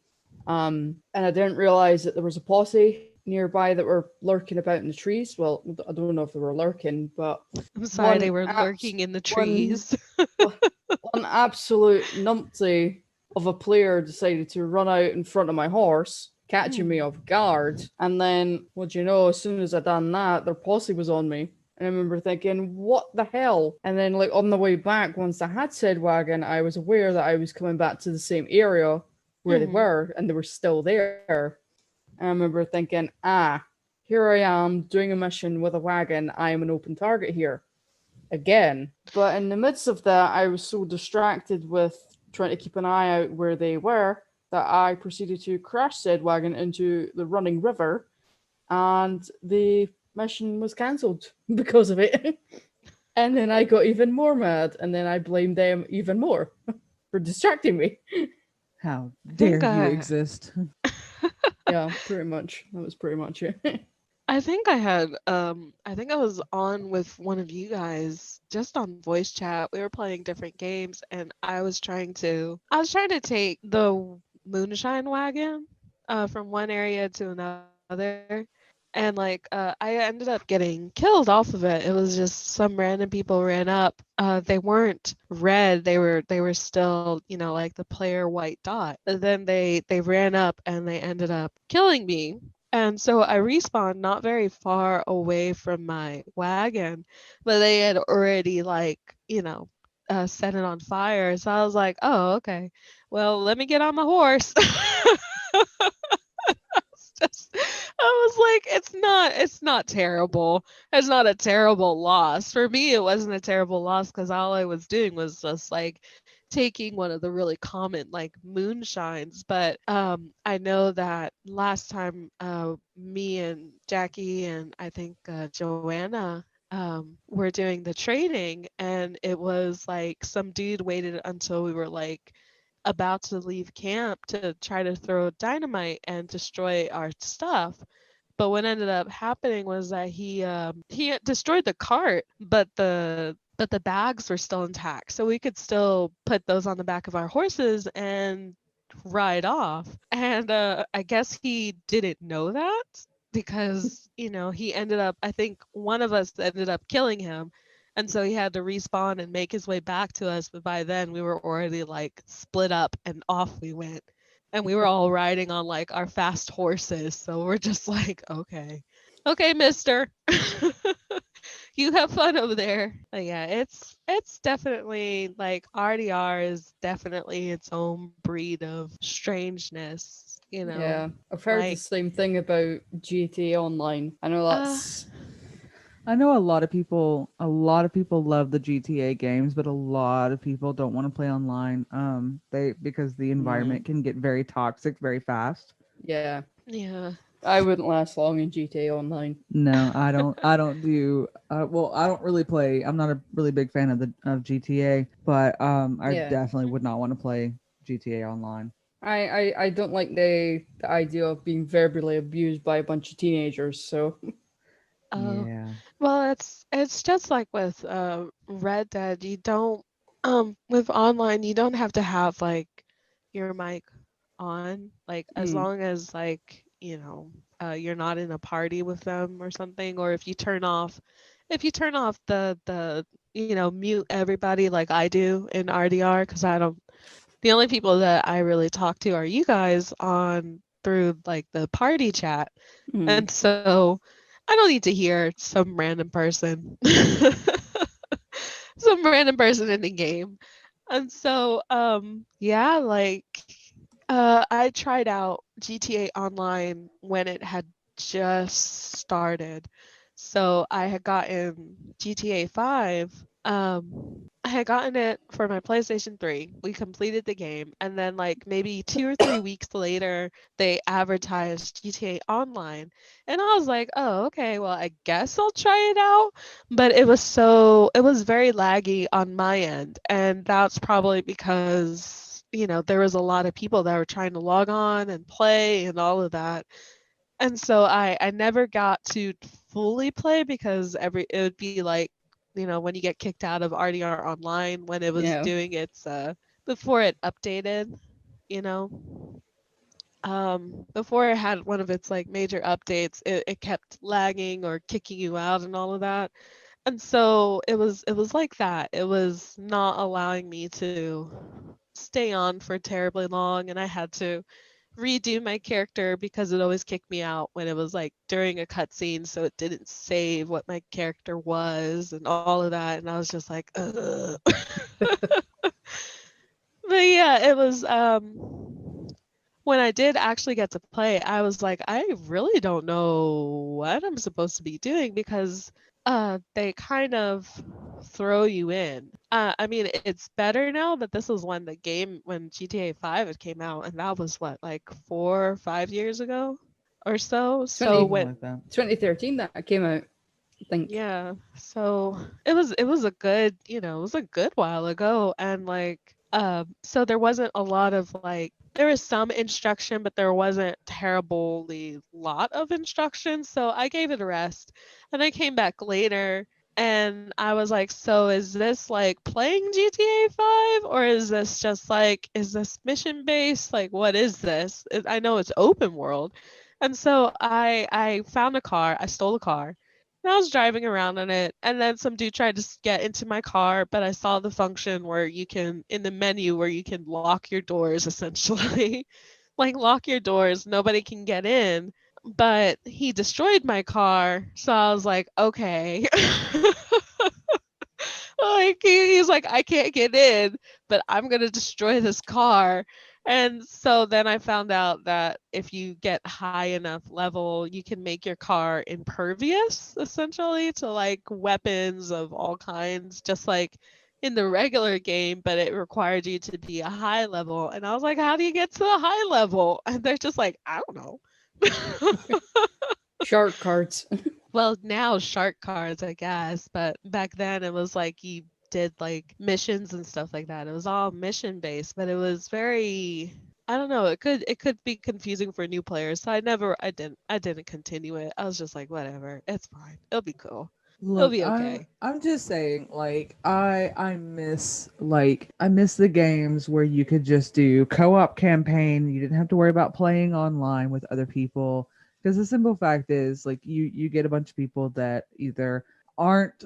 And I didn't realize that there was a posse nearby that were lurking about in the trees. Well, I don't know if they were lurking, but I'm sorry they one were lurking in the one- trees. one absolute numpty of a player decided to run out in front of my horse, catching me off guard. And then, what do you know, as soon as I done that, their posse was on me. And I remember thinking, what the hell? And then, like, on the way back, once I had said wagon, I was aware that I was coming back to the same area where they Mhm. were, and they were still there. And I remember thinking, here I am doing a mission with a wagon. I am an open target here again. But in the midst of that, I was so distracted with trying to keep an eye out where they were that I proceeded to crash said wagon into the running river, and the mission was cancelled because of it. And then I got even more mad, and then I blamed them even more for distracting me. How think, dare you exist? Yeah, pretty much. That was pretty much it. I think I think I was on with one of you guys just on voice chat. We were playing different games and I was trying to take the moonshine wagon from one area to another. And like I ended up getting killed off of it. It was just some random people ran up. They weren't red. They were still, like the player white dot. But then they ran up and they ended up killing me. And so I respawned not very far away from my wagon, but they had already set it on fire. So I was like, "Oh, okay. Well, let me get on my horse." I was like, it's not terrible. It's not a terrible loss. For me, it wasn't a terrible loss because all I was doing was just like taking one of the really common like moonshines. But I know that last time me and Jackie and I think Joanna were doing the trading, and it was like some dude waited until we were like about to leave camp to try to throw dynamite and destroy our stuff. But what ended up happening was that he had destroyed the cart, but the bags were still intact, so we could still put those on the back of our horses and ride off. And I guess he didn't know that because he ended up. I think one of us ended up killing him, and so he had to respawn and make his way back to us. But by then we were already like split up and off we went. And we were all riding on like our fast horses. So we're just like, okay. Okay, mister. You have fun over there. But yeah, it's definitely like RDR is definitely its own breed of strangeness, Yeah, I've heard the like same thing about GTA Online. I know uh that's I know a lot of people love the GTA games, but a lot of people don't want to play online. They because the environment can get very toxic very fast. yeah. yeah. I wouldn't last long in GTA Online. No, I don't. I don't do. Well, I don't really play. I'm not a really big fan of GTA, but I Yeah, definitely would not want to play GTA online. I don't like the idea of being verbally abused by a bunch of teenagers. So Oh, Yeah. well, it's just like with Red Dead. You don't with online you don't have to have like your mic on, like as mm, long as like you're not in a party with them or something, or if you turn off the mute everybody like I do in RDR, because I don't the only people that I really talk to are you guys on through like the party chat. mm. And so I don't need to hear some random person. some random person in the game. And so, yeah, like, I tried out GTA Online when it had just started. So I had gotten GTA 5. I had gotten it for my PlayStation 3. We completed the game, and then like maybe 2 or 3 weeks later, they advertised GTA Online. And I was like, oh, okay, well, I guess I'll try it out. But it was very laggy on my end. And that's probably because, there was a lot of people that were trying to log on and play and all of that. And so I never got to fully play because it would be like, when you get kicked out of RDR Online when it was Yeah. doing its before it updated, you know. Before it had one of its like major updates, it kept lagging or kicking you out and all of that. And so it was like that. It was not allowing me to stay on for terribly long, and I had to redo my character because it always kicked me out when it was like during a cutscene, so it didn't save what my character was and all of that, and I was just like, ugh. But yeah, it was when I did actually get to play, I was like, I really don't know what I'm supposed to be doing because they kind of throw you in. I mean, it's better now, but this was when GTA 5 it came out, and that was what, like 4 or 5 years ago or so. So 20, Something when like that. 2013 that came out, I think. yeah, so it was a good, it was a good while ago, and like so there wasn't a lot of like there was some instruction, but there wasn't terribly lot of instruction, so I gave it a rest. And I came back later and I was like, so is this like playing GTA 5 or is this mission based? Like what is this? I know it's open world. And so I found a car, I stole a car and I was driving around in it, and then some dude tried to get into my car, but I saw the function where you can, in the menu, where you can lock your doors essentially. Like, lock your doors, nobody can get in. But he destroyed my car, so I was like, okay. Like he's like, I can't get in, but I'm gonna destroy this car. And so then I found out that if you get high enough level, you can make your car impervious essentially to like weapons of all kinds, just like in the regular game, but it required you to be a high level. And I was like, how do you get to the high level? And they're just like, I don't know. Shark cards. Well, now shark cards, I guess, but back then it was like you did like missions and stuff like that. It was all mission based, but it was very, I don't know, it could be confusing for new players. So I didn't continue it. I was just like, whatever, it's fine. It'll be cool. It'll Look, be I'm okay. I'm just saying, like I miss the games where you could just do co-op campaign. You didn't have to worry about playing online with other people. Because the simple fact is, like you get a bunch of people that either aren't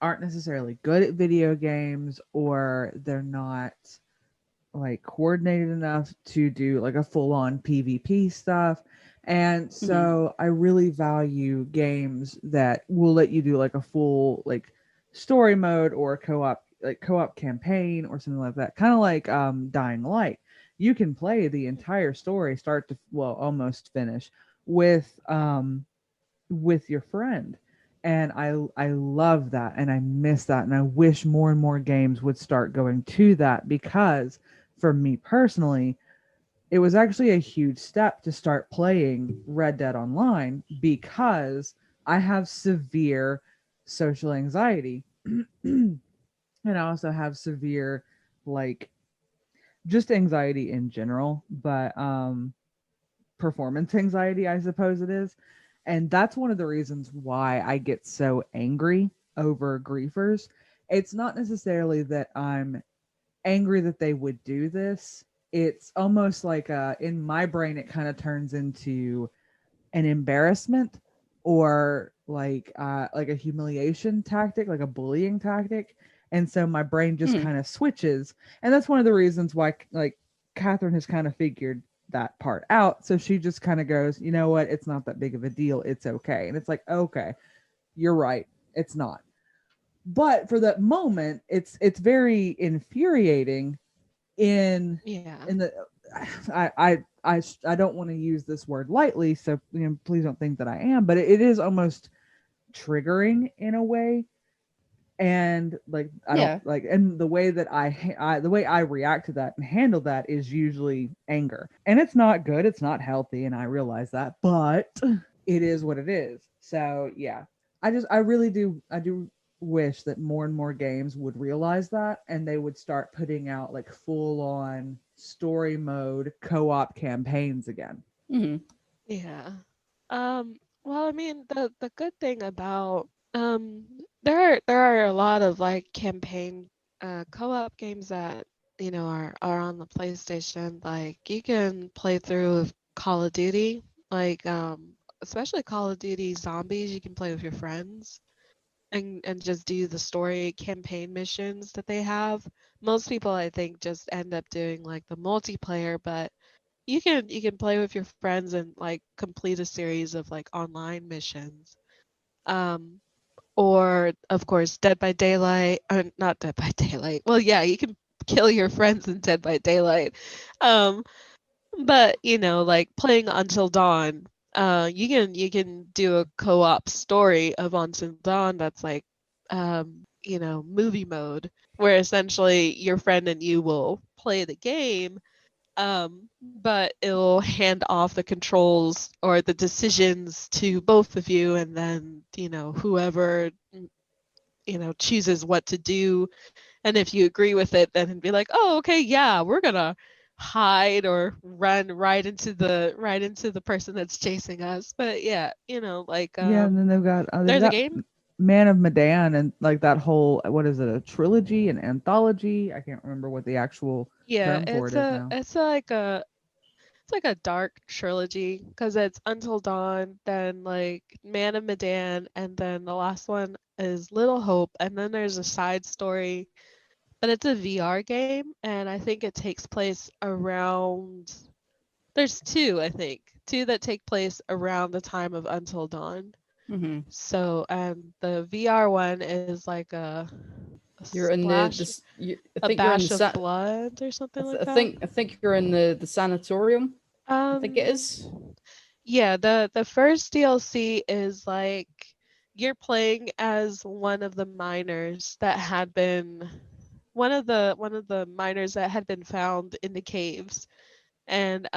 aren't necessarily good at video games, or they're not like coordinated enough to do like a full on PvP stuff. And Mhm. so I really value games that will let you do like a full like story mode or co-op campaign or something like that. Kind of like Dying Light. You can play the entire story start to, well, almost finish with your friend. And I love that, and I miss that, and I wish more and more games would start going to that, because for me personally, it was actually a huge step to start playing Red Dead Online, because I have severe social anxiety. And I also have severe, like, just anxiety in general, but performance anxiety, I suppose it is. And that's one of the reasons why I get so angry over griefers. It's not necessarily that I'm angry that they would do this. It's almost like in my brain, it kind of turns into an embarrassment, or like a humiliation tactic, like a bullying tactic. And so my brain just Hmm. kind of switches. And that's one of the reasons why, like, Catherine has kind of figured that part out. So she just kind of goes, you know what? It's not that big of a deal. It's okay. And it's like, okay, you're right. It's not. but for that moment, it's very infuriating in Yeah. the I don't want to use this word lightly, so please don't think that I am, but it is almost triggering in a way. And like I don't Yeah. like, and the way that the way I react to that and handle that is usually anger, and it's not good, it's not healthy, and I realize that, but it is what it is. So yeah, I really do, I do wish that more and more games would realize that, and they would start putting out like full on story mode co-op campaigns again. Hmm. Yeah. Well, I mean, the good thing about there are a lot of like campaign co-op games that are on the PlayStation. Like you can play through Call of Duty, like especially Call of Duty Zombies. You can play with your friends and just do the story campaign missions that they have. Most people, I think, just end up doing like the multiplayer, but you can play with your friends and like complete a series of like online missions. Um, or of course, Dead by Daylight, or not Dead by Daylight. Well, yeah, you can kill your friends in Dead by Daylight. Um, but like playing Until Dawn, you can do a co-op story of Until Dawn that's like movie mode, where essentially your friend and you will play the game, but it'll hand off the controls or the decisions to both of you, and then whoever chooses what to do, and if you agree with it, then be like, oh, okay, yeah, we're gonna hide or run right into the person that's chasing us. But yeah, like Yeah, and then they've there's a got game. Man of Medan, and like that whole, what is it, a trilogy, an anthology? I can't remember what the actual Yeah, term for it it's is a now. it's like a it's like a dark trilogy because it's Until Dawn, then like Man of Medan, and then the last one is Little Hope, and then there's a side story, but it's a VR game, and I think it takes place around. There's two, I think, two that take place around the time of Until Dawn. Hmm. So, the VR one is like a You're in the splash, this. You, I a think you're in the bash of sat. blood or something like I that. think you're in the sanatorium. I think it Um, is. yeah, the first DLC is like you're playing as one of the miners that had been one of the miners that had been found in the caves, and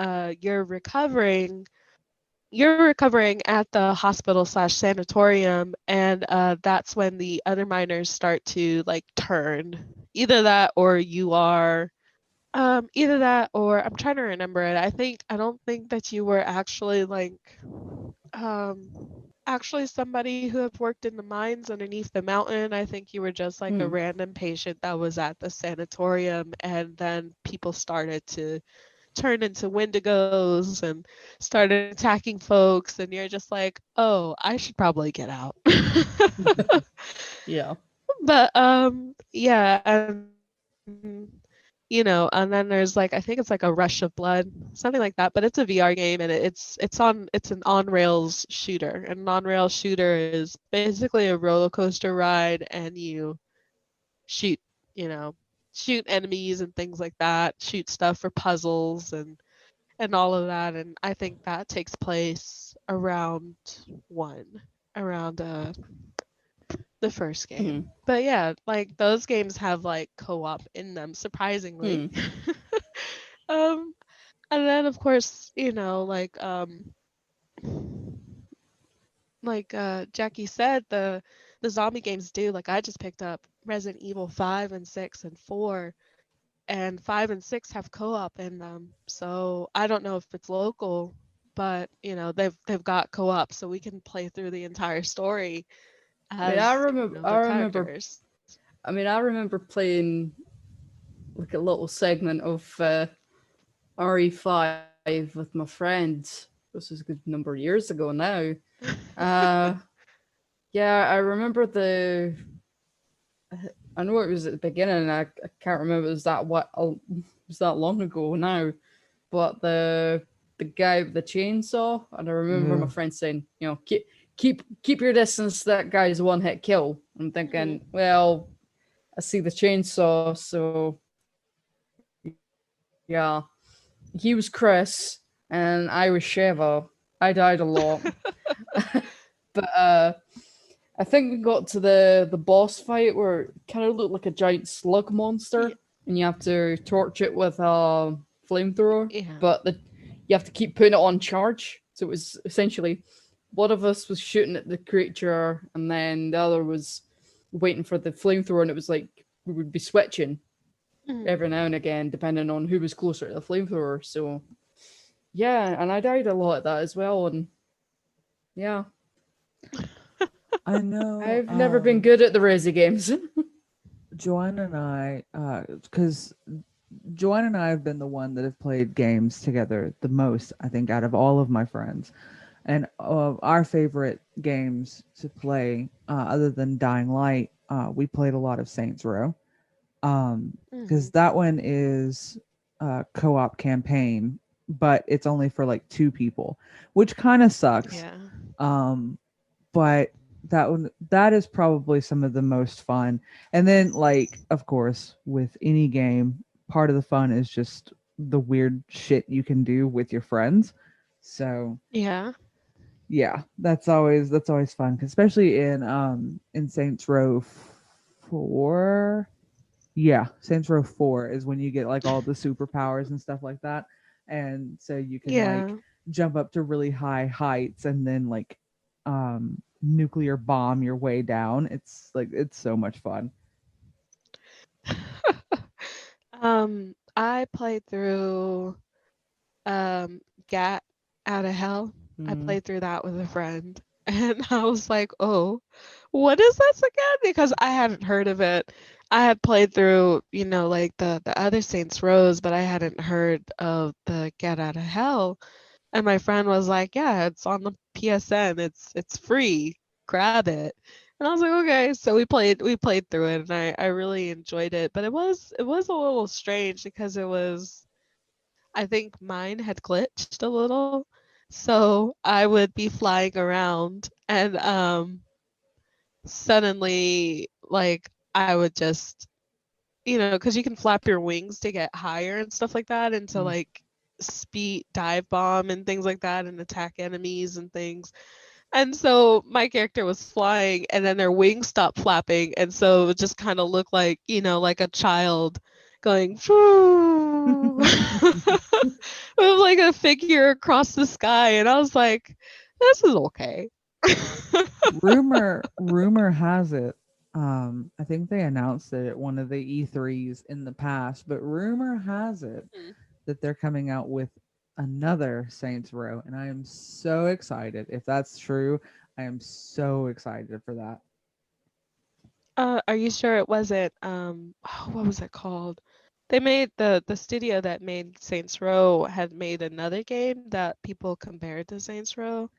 you're recovering at the hospital slash sanatorium, and that's when the other miners start to like turn. Either that or I'm trying to remember it. I don't think that you were actually like um actually somebody who had worked in the mines underneath the mountain. I think you were just like a Hmm. random patient that was at the sanatorium, and then people started to turn into wendigos and started attacking folks, and you're just like, oh, I should probably get out. Yeah. But yeah, and then there's like, I think it's like a Rush of Blood, something like that, but it's a VR game, and it's an on-rails shooter. And an on-rails shooter is basically a roller coaster ride, and you shoot, you know, shoot enemies and things like that, shoot stuff for puzzles and all of that. And I think that takes place around the first Hmm. game. But yeah, like those games have like co-op in them, surprisingly. Hmm. um and then of course, Jackie said, the zombie games do. Like I just picked up Resident Evil 5 and 6 and 4, and 5 and 6 have co-op in them. So I don't know if it's local, but they've got co-op, so we can play through the entire story I mean, I as, remember. the I remember. characters. I mean, I remember playing like a little segment of RE5 with my friends. This was a good number of years ago now. Uh, yeah, I remember the. I know it was at the beginning. I can't remember. It was that what? It was that long ago now. But the guy with the chainsaw, and I remember my Ugh. friend saying, keep your distance. That guy's a one hit kill. I'm thinking, well, I see the chainsaw, so yeah. He was Chris, and I was Sheva. I died a lot, but I think we got to the boss fight where it kind of looked like a giant slug Yeah. monster, and you have to torch it with a flamethrower. Yeah. But you have to keep putting it on charge. So it was essentially one of us was shooting at the creature, and then the other was waiting for the flamethrower, and it was like we would be switching Mhm. every now and again, depending on who was closer to the flamethrower. So yeah, and I died a lot at that as well, and yeah, I know. I've never been good at the Resi games. Joanna and I, because Joanna and I have been the one that have played games together the most, I think, out of all of my friends. And our favorite games to play, other than Dying Light, we played a lot of Saints Row. Because Mhm. that one is a co-op campaign, but it's only for like two people, which kind of sucks. Yeah. Um, but that is probably some of the most fun. And then, like, of course, with any game, part of the fun is just the weird shit you can do with your friends. So Yeah. yeah, that's always fun, especially in Saints Row 4. Yeah, Saints Row 4 is when you get like all the superpowers and stuff like that. And so you can like Yeah. jump up to really high heights and then like nuclear bomb your way down. It's so much fun. I played through Gat Out of Hell. I Mm. played through that with a friend. And I was like, oh, what is this again? Because I hadn't heard of it. I had played through, like the other Saints Rows, but I hadn't heard of the Get Out of Hell. And my friend was like, yeah, it's on the PSN. It's free. Grab it. And I was like, okay. So we played through it and I really enjoyed it. But it was a little strange because I think mine had glitched a little. So I would be flying around and suddenly like I would just because you can flap your wings to get higher and stuff like that and to Mm. like speed dive bomb and things like that and attack enemies and things. And so my character was flying and then their wings stopped flapping and so it would just kind of look like, like a child going with like a figure across the sky and I was like, this is okay. Rumor has it. I think they announced it at one of the E3s in the past, but rumor has it that they're coming out with another Saints Row, and I am so excited. If that's true, I am so excited for that. Are you sure it wasn't what was it called? They made the studio that made Saints Row had made another game that people compared to Saints Row.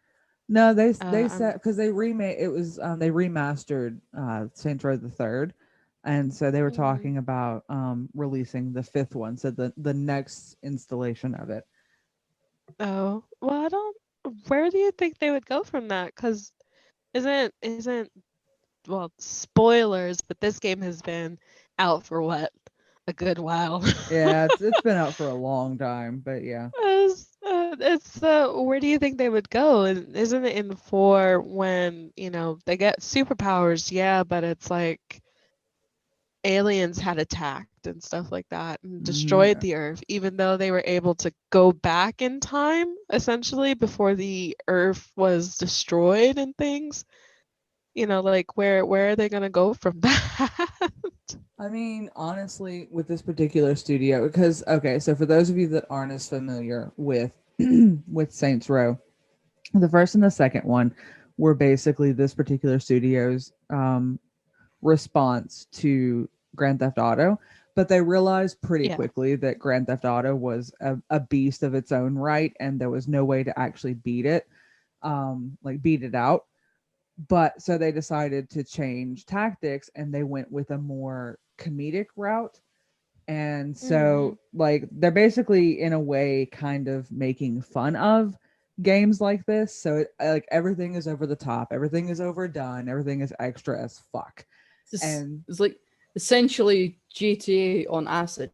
No, they I'm said because they remade it was they remastered Saints Row the Third, and so they were Mhm. talking about releasing the fifth one, so the next installation of it. Oh, well, I don't. Where do you think they would go from that? Because isn't well, spoilers, but this game has been out for what? A good while. Yeah, it's been out for a long time, but yeah. Where do you think they would go? And isn't it in 4 when, they get superpowers, yeah, but it's like aliens had attacked and stuff like that and destroyed Mhm. the Earth, even though they were able to go back in time, essentially, before the Earth was destroyed and things. Like where are they gonna go from that? I mean, honestly, with this particular studio, because okay, so for those of you that aren't as familiar with with Saints Row, the first and the second one were basically this particular studio's response to Grand Theft Auto, but they realized pretty Yeah. quickly that Grand Theft Auto was a beast of its own right, and there was no way to actually beat it, like beat it out. But so they decided to change tactics, and they went with a more comedic route. And Hmm. so, like, they're basically in a way kind of making fun of games like this. So like everything is over the top, everything is overdone, everything is extra as fuck. And It's like essentially GTA on acid.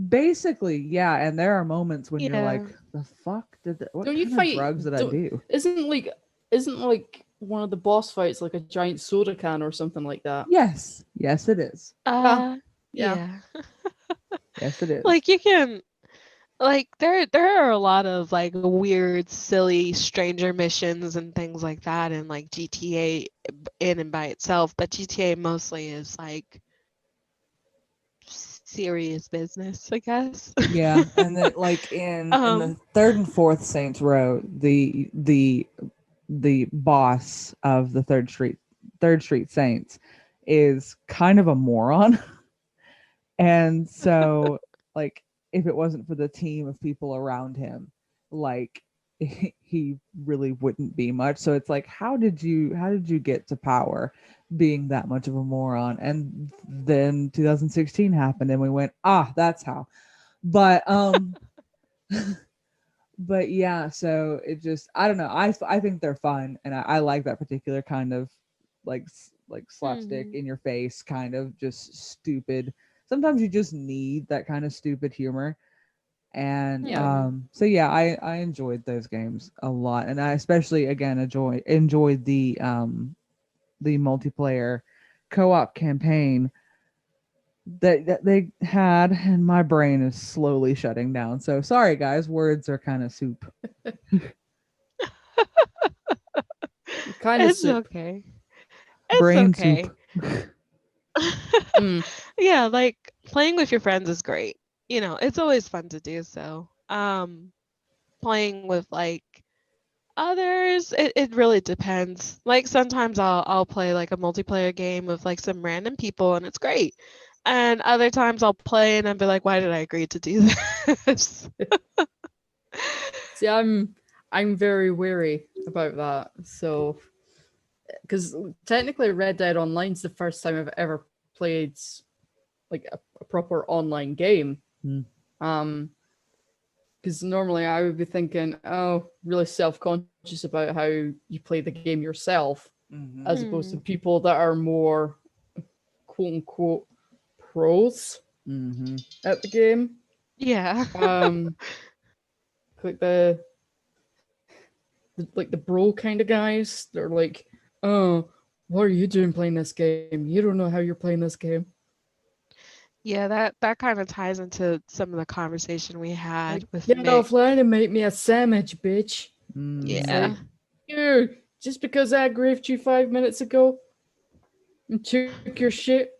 basically, yeah. And there are moments when you're Yeah. like, the fuck what Don't you kind of fight? drugs did I Don't, do? isn't like one of the boss fights like a giant soda can or something like that? Yes, yes, it is. Yeah, yeah. Yeah. Yes, it is. Like you can like there are a lot of like weird, silly stranger missions and things like that in like GTA in and by itself, but GTA mostly is like serious business, I guess. Yeah, and then like in the um third and fourth Saints Row, the boss of the Third Street Saints is kind of a moron. And so, like, if it wasn't for the team of people around him, like, he really wouldn't be much. So it's like, how did you get to power being that much of a moron? And then 2016 happened, and we went, that's how. But but yeah, so it just, I don't know. I think they're fun, and I like that particular kind of like slapstick mhm. in your face kind of just stupid. Sometimes you just need that kind of stupid humor. And Yeah. so yeah, I enjoyed those games a lot, and I especially again enjoyed the multiplayer co-op campaign that they had, and my brain is slowly shutting down. So sorry guys, words are kind of soup. Kind of It's soup. okay. It's Brain soup. okay. Mm. Yeah, like playing with your friends is great. You know, it's always fun to do so. Playing with like others, it really depends. Like sometimes I'll play like a multiplayer game with like some random people and it's great. And other times I'll play and I'll be like, why did I agree to do this? See, I'm very wary about that. So, because technically, Red Dead Online's the first time I've ever played like a proper online game. Hmm. Um, because normally I would be thinking, oh, really self-conscious about how you play the game yourself, Mm-hmm. as opposed to Hmm. people that are more quote unquote pros Mm-hmm. at the game. Yeah. Um, like the bro kind of guys. They're like, oh, what are you doing playing this game? You don't know how you're playing this game. Yeah, that kind of ties into some of the conversation we Like, had with get Mick. offline and make me a sandwich, bitch. It's Mm-hmm. Yeah. like, you just because I griefed you 5 minutes ago and took your shit.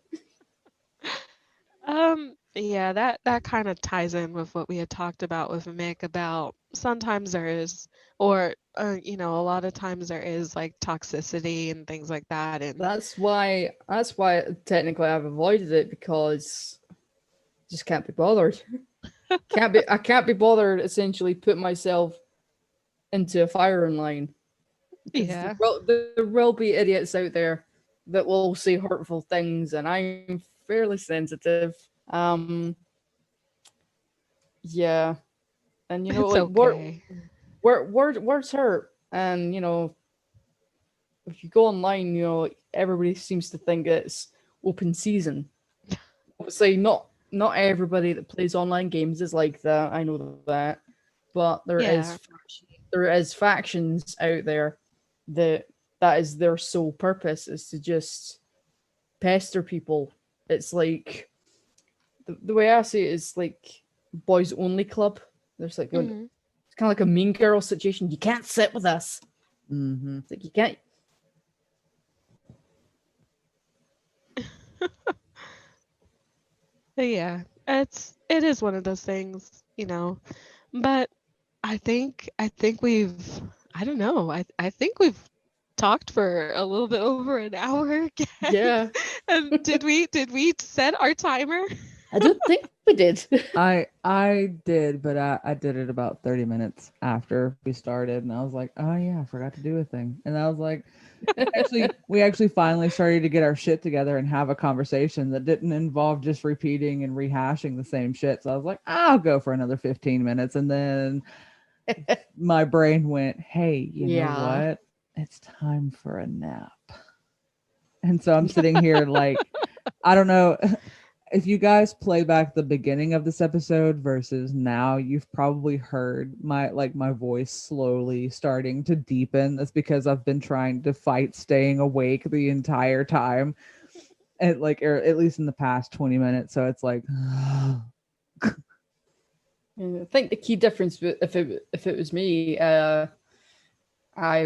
Yeah, that kind of ties in with what we had talked about with Mick about sometimes there is, or you know, a lot of times there is like toxicity and things like that, and That's why technically I've avoided it, because I just can't be bothered. I can't be bothered essentially put myself into a firing line, because yeah. there will be idiots out there that will say hurtful things, and I'm fairly sensitive. Um, yeah, and It's like okay. words hurt, and if you go online, everybody seems to think it's open season. Obviously, not everybody that plays online games is like that. I know that, but Yeah. there is factions out there that is their sole purpose, is to just pester people. It's like the way I see it is like boys only club. There's like it's Hmm. kind of like a mean girl situation. You can't sit with us. Mm-hmm. It's like you can't. Yeah, it is one of those things, you know. But I think we've I don't know. I think we've talked for a little bit over an hour again. Yeah, And did we set our timer? I don't think we did. I did, but I did it about 30 minutes after we started, and I was like, oh yeah, I forgot to do a thing. And I was like, we actually finally started to get our shit together and have a conversation that didn't involve just repeating and rehashing the same shit. So I was like, I'll go for another 15 minutes, and then my brain went, hey, you know Yeah. what? It's time for a nap. And so I'm sitting here like, I don't know. If you guys play back the beginning of this episode versus now, you've probably heard my voice slowly starting to deepen. That's because I've been trying to fight staying awake the entire time. And like, or at least in the past 20 minutes. So it's like I think the key difference, if it was me, I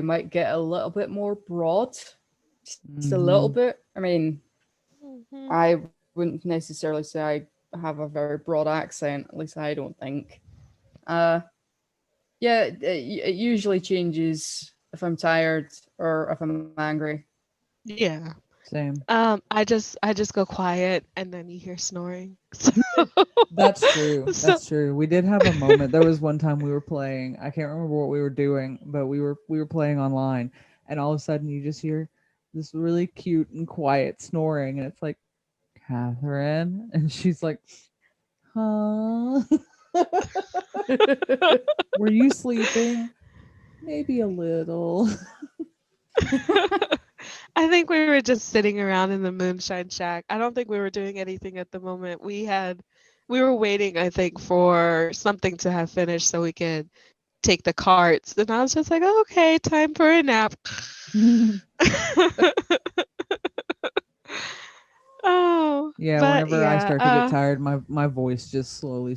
might get a little bit more broad, just a little mhm. bit. I mean, Mhm. I wouldn't necessarily say I have a very broad accent. At least I don't think. Uh, yeah, it usually changes if I'm tired or if I'm angry. Yeah. Same. I just go quiet and then you hear snoring. That's true. So, That's true. We did have a moment. There was one time we were playing. I can't remember what we were doing, but we were playing online, and all of a sudden you just hear this really cute and quiet snoring, and it's like Catherine, and she's like, "Huh? Were you sleeping? Maybe a little." I think we were just sitting around in the moonshine shack. I don't think we were doing anything at the moment. We were waiting, I think, for something to have finished so we could take the carts. And I was just like, oh, okay, time for a nap. Oh, Yeah, but whenever I yeah, start to get tired, my voice just slowly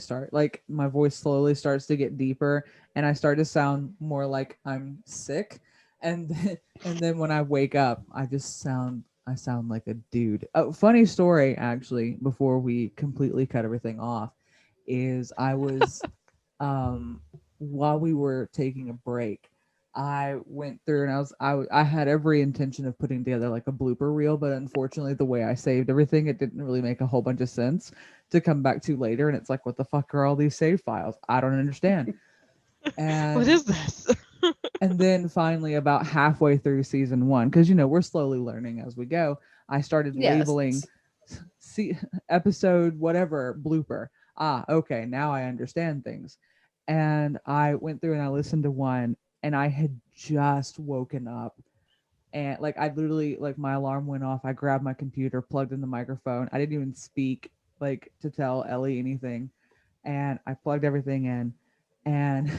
my voice slowly starts to get deeper, and I start to sound more like I'm sick, and and then when I wake up, I sound like a dude. Oh, funny story actually. Before we completely cut everything off, is I was while we were taking a break, I went through and I had every intention of putting together like a blooper reel, but unfortunately the way I saved everything, it didn't really make a whole bunch of sense to come back to later, and it's like, what the fuck are all these save files? I don't understand. what And is this? and then finally about halfway through season 1, cuz we're slowly learning as we go, I started Yes. labeling see episode whatever blooper. Ah, okay, now I understand things. And I went through and I listened to one, and I had just woken up, and like I literally, like, my alarm went off. I grabbed my computer, plugged in the microphone. I didn't even speak like to tell Ellie anything. And I plugged everything in and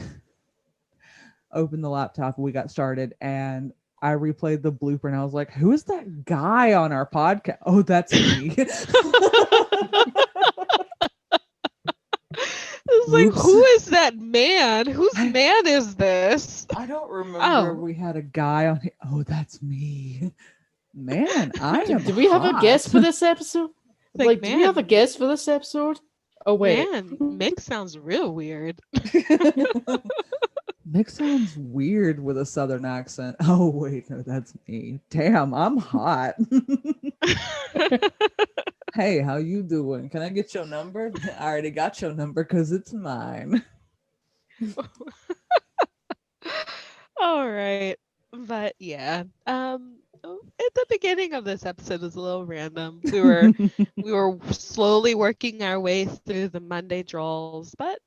opened the laptop, and we got started, and I replayed the blooper, and I was like, who is that guy on our podcast? Oh, that's me. It's like, Oops. who is that man? Whose I, man is this? I don't remember Oh, we had a guy on here. Oh, that's me. Man, I am Do we have a guest hot. for this episode? it's like, Like, do we have a man, guest for this episode? Oh wait. man, Mick sounds real weird. Mick sounds weird with a southern accent. Oh, wait, no, that's me. Damn, I'm hot. Hey, how you doing? Can I get your number? I already got your number because it's mine. All right. But yeah. At the beginning of this episode was a little random. We were slowly working our way through the Monday draws, but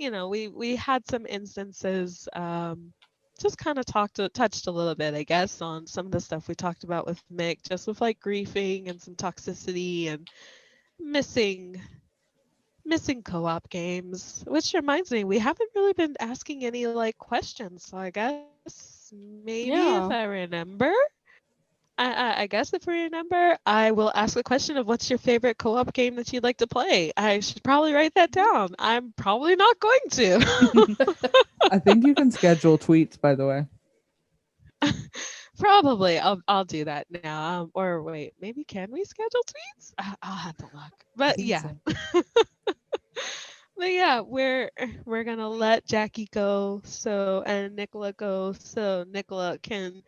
yeah, we had some instances, just kind of touched a little bit, I guess, on some of the stuff we talked about with Mick, just with like griefing and some toxicity and missing co-op games. Which reminds me, we haven't really been asking any like questions, so I guess maybe if Yeah. I remember. I guess if we remember, I will ask the question of what's your favorite co-op game that you'd like to play. I should probably write that down. I'm probably not going to. I think you can schedule tweets, by the way. Probably. I'll do that now. Or wait, maybe can we schedule tweets? I'll have to look. I But think yeah. so. But yeah, we're gonna let Jackie go and Nicola go so Nicola can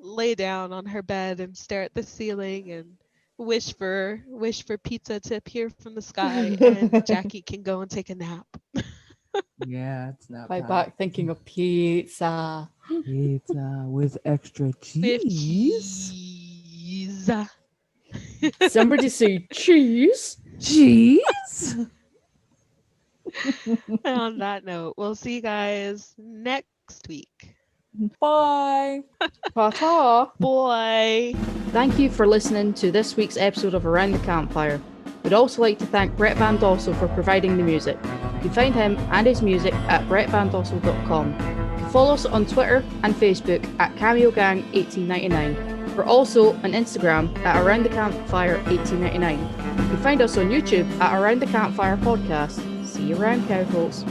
lay down on her bed and stare at the ceiling and wish for pizza to appear from the sky, and Jackie can go and take a nap. Yeah, it's nap Lie time. back thinking of pizza. Pizza with extra With cheese. cheese. Somebody say cheese. Cheese? And on that note, we'll see you guys next week. Bye. Ta-ta! Bye. Thank you for listening to this week's episode of Around the Campfire. We'd also like to thank Brett Van Dossel for providing the music. You can find him and his music at brettvandossel.com. You can follow us on Twitter and Facebook at CameoGang1899. We're also on Instagram at Around the Campfire 1899. You can find us on YouTube at Around the Campfire Podcast. See you around, cowfolks.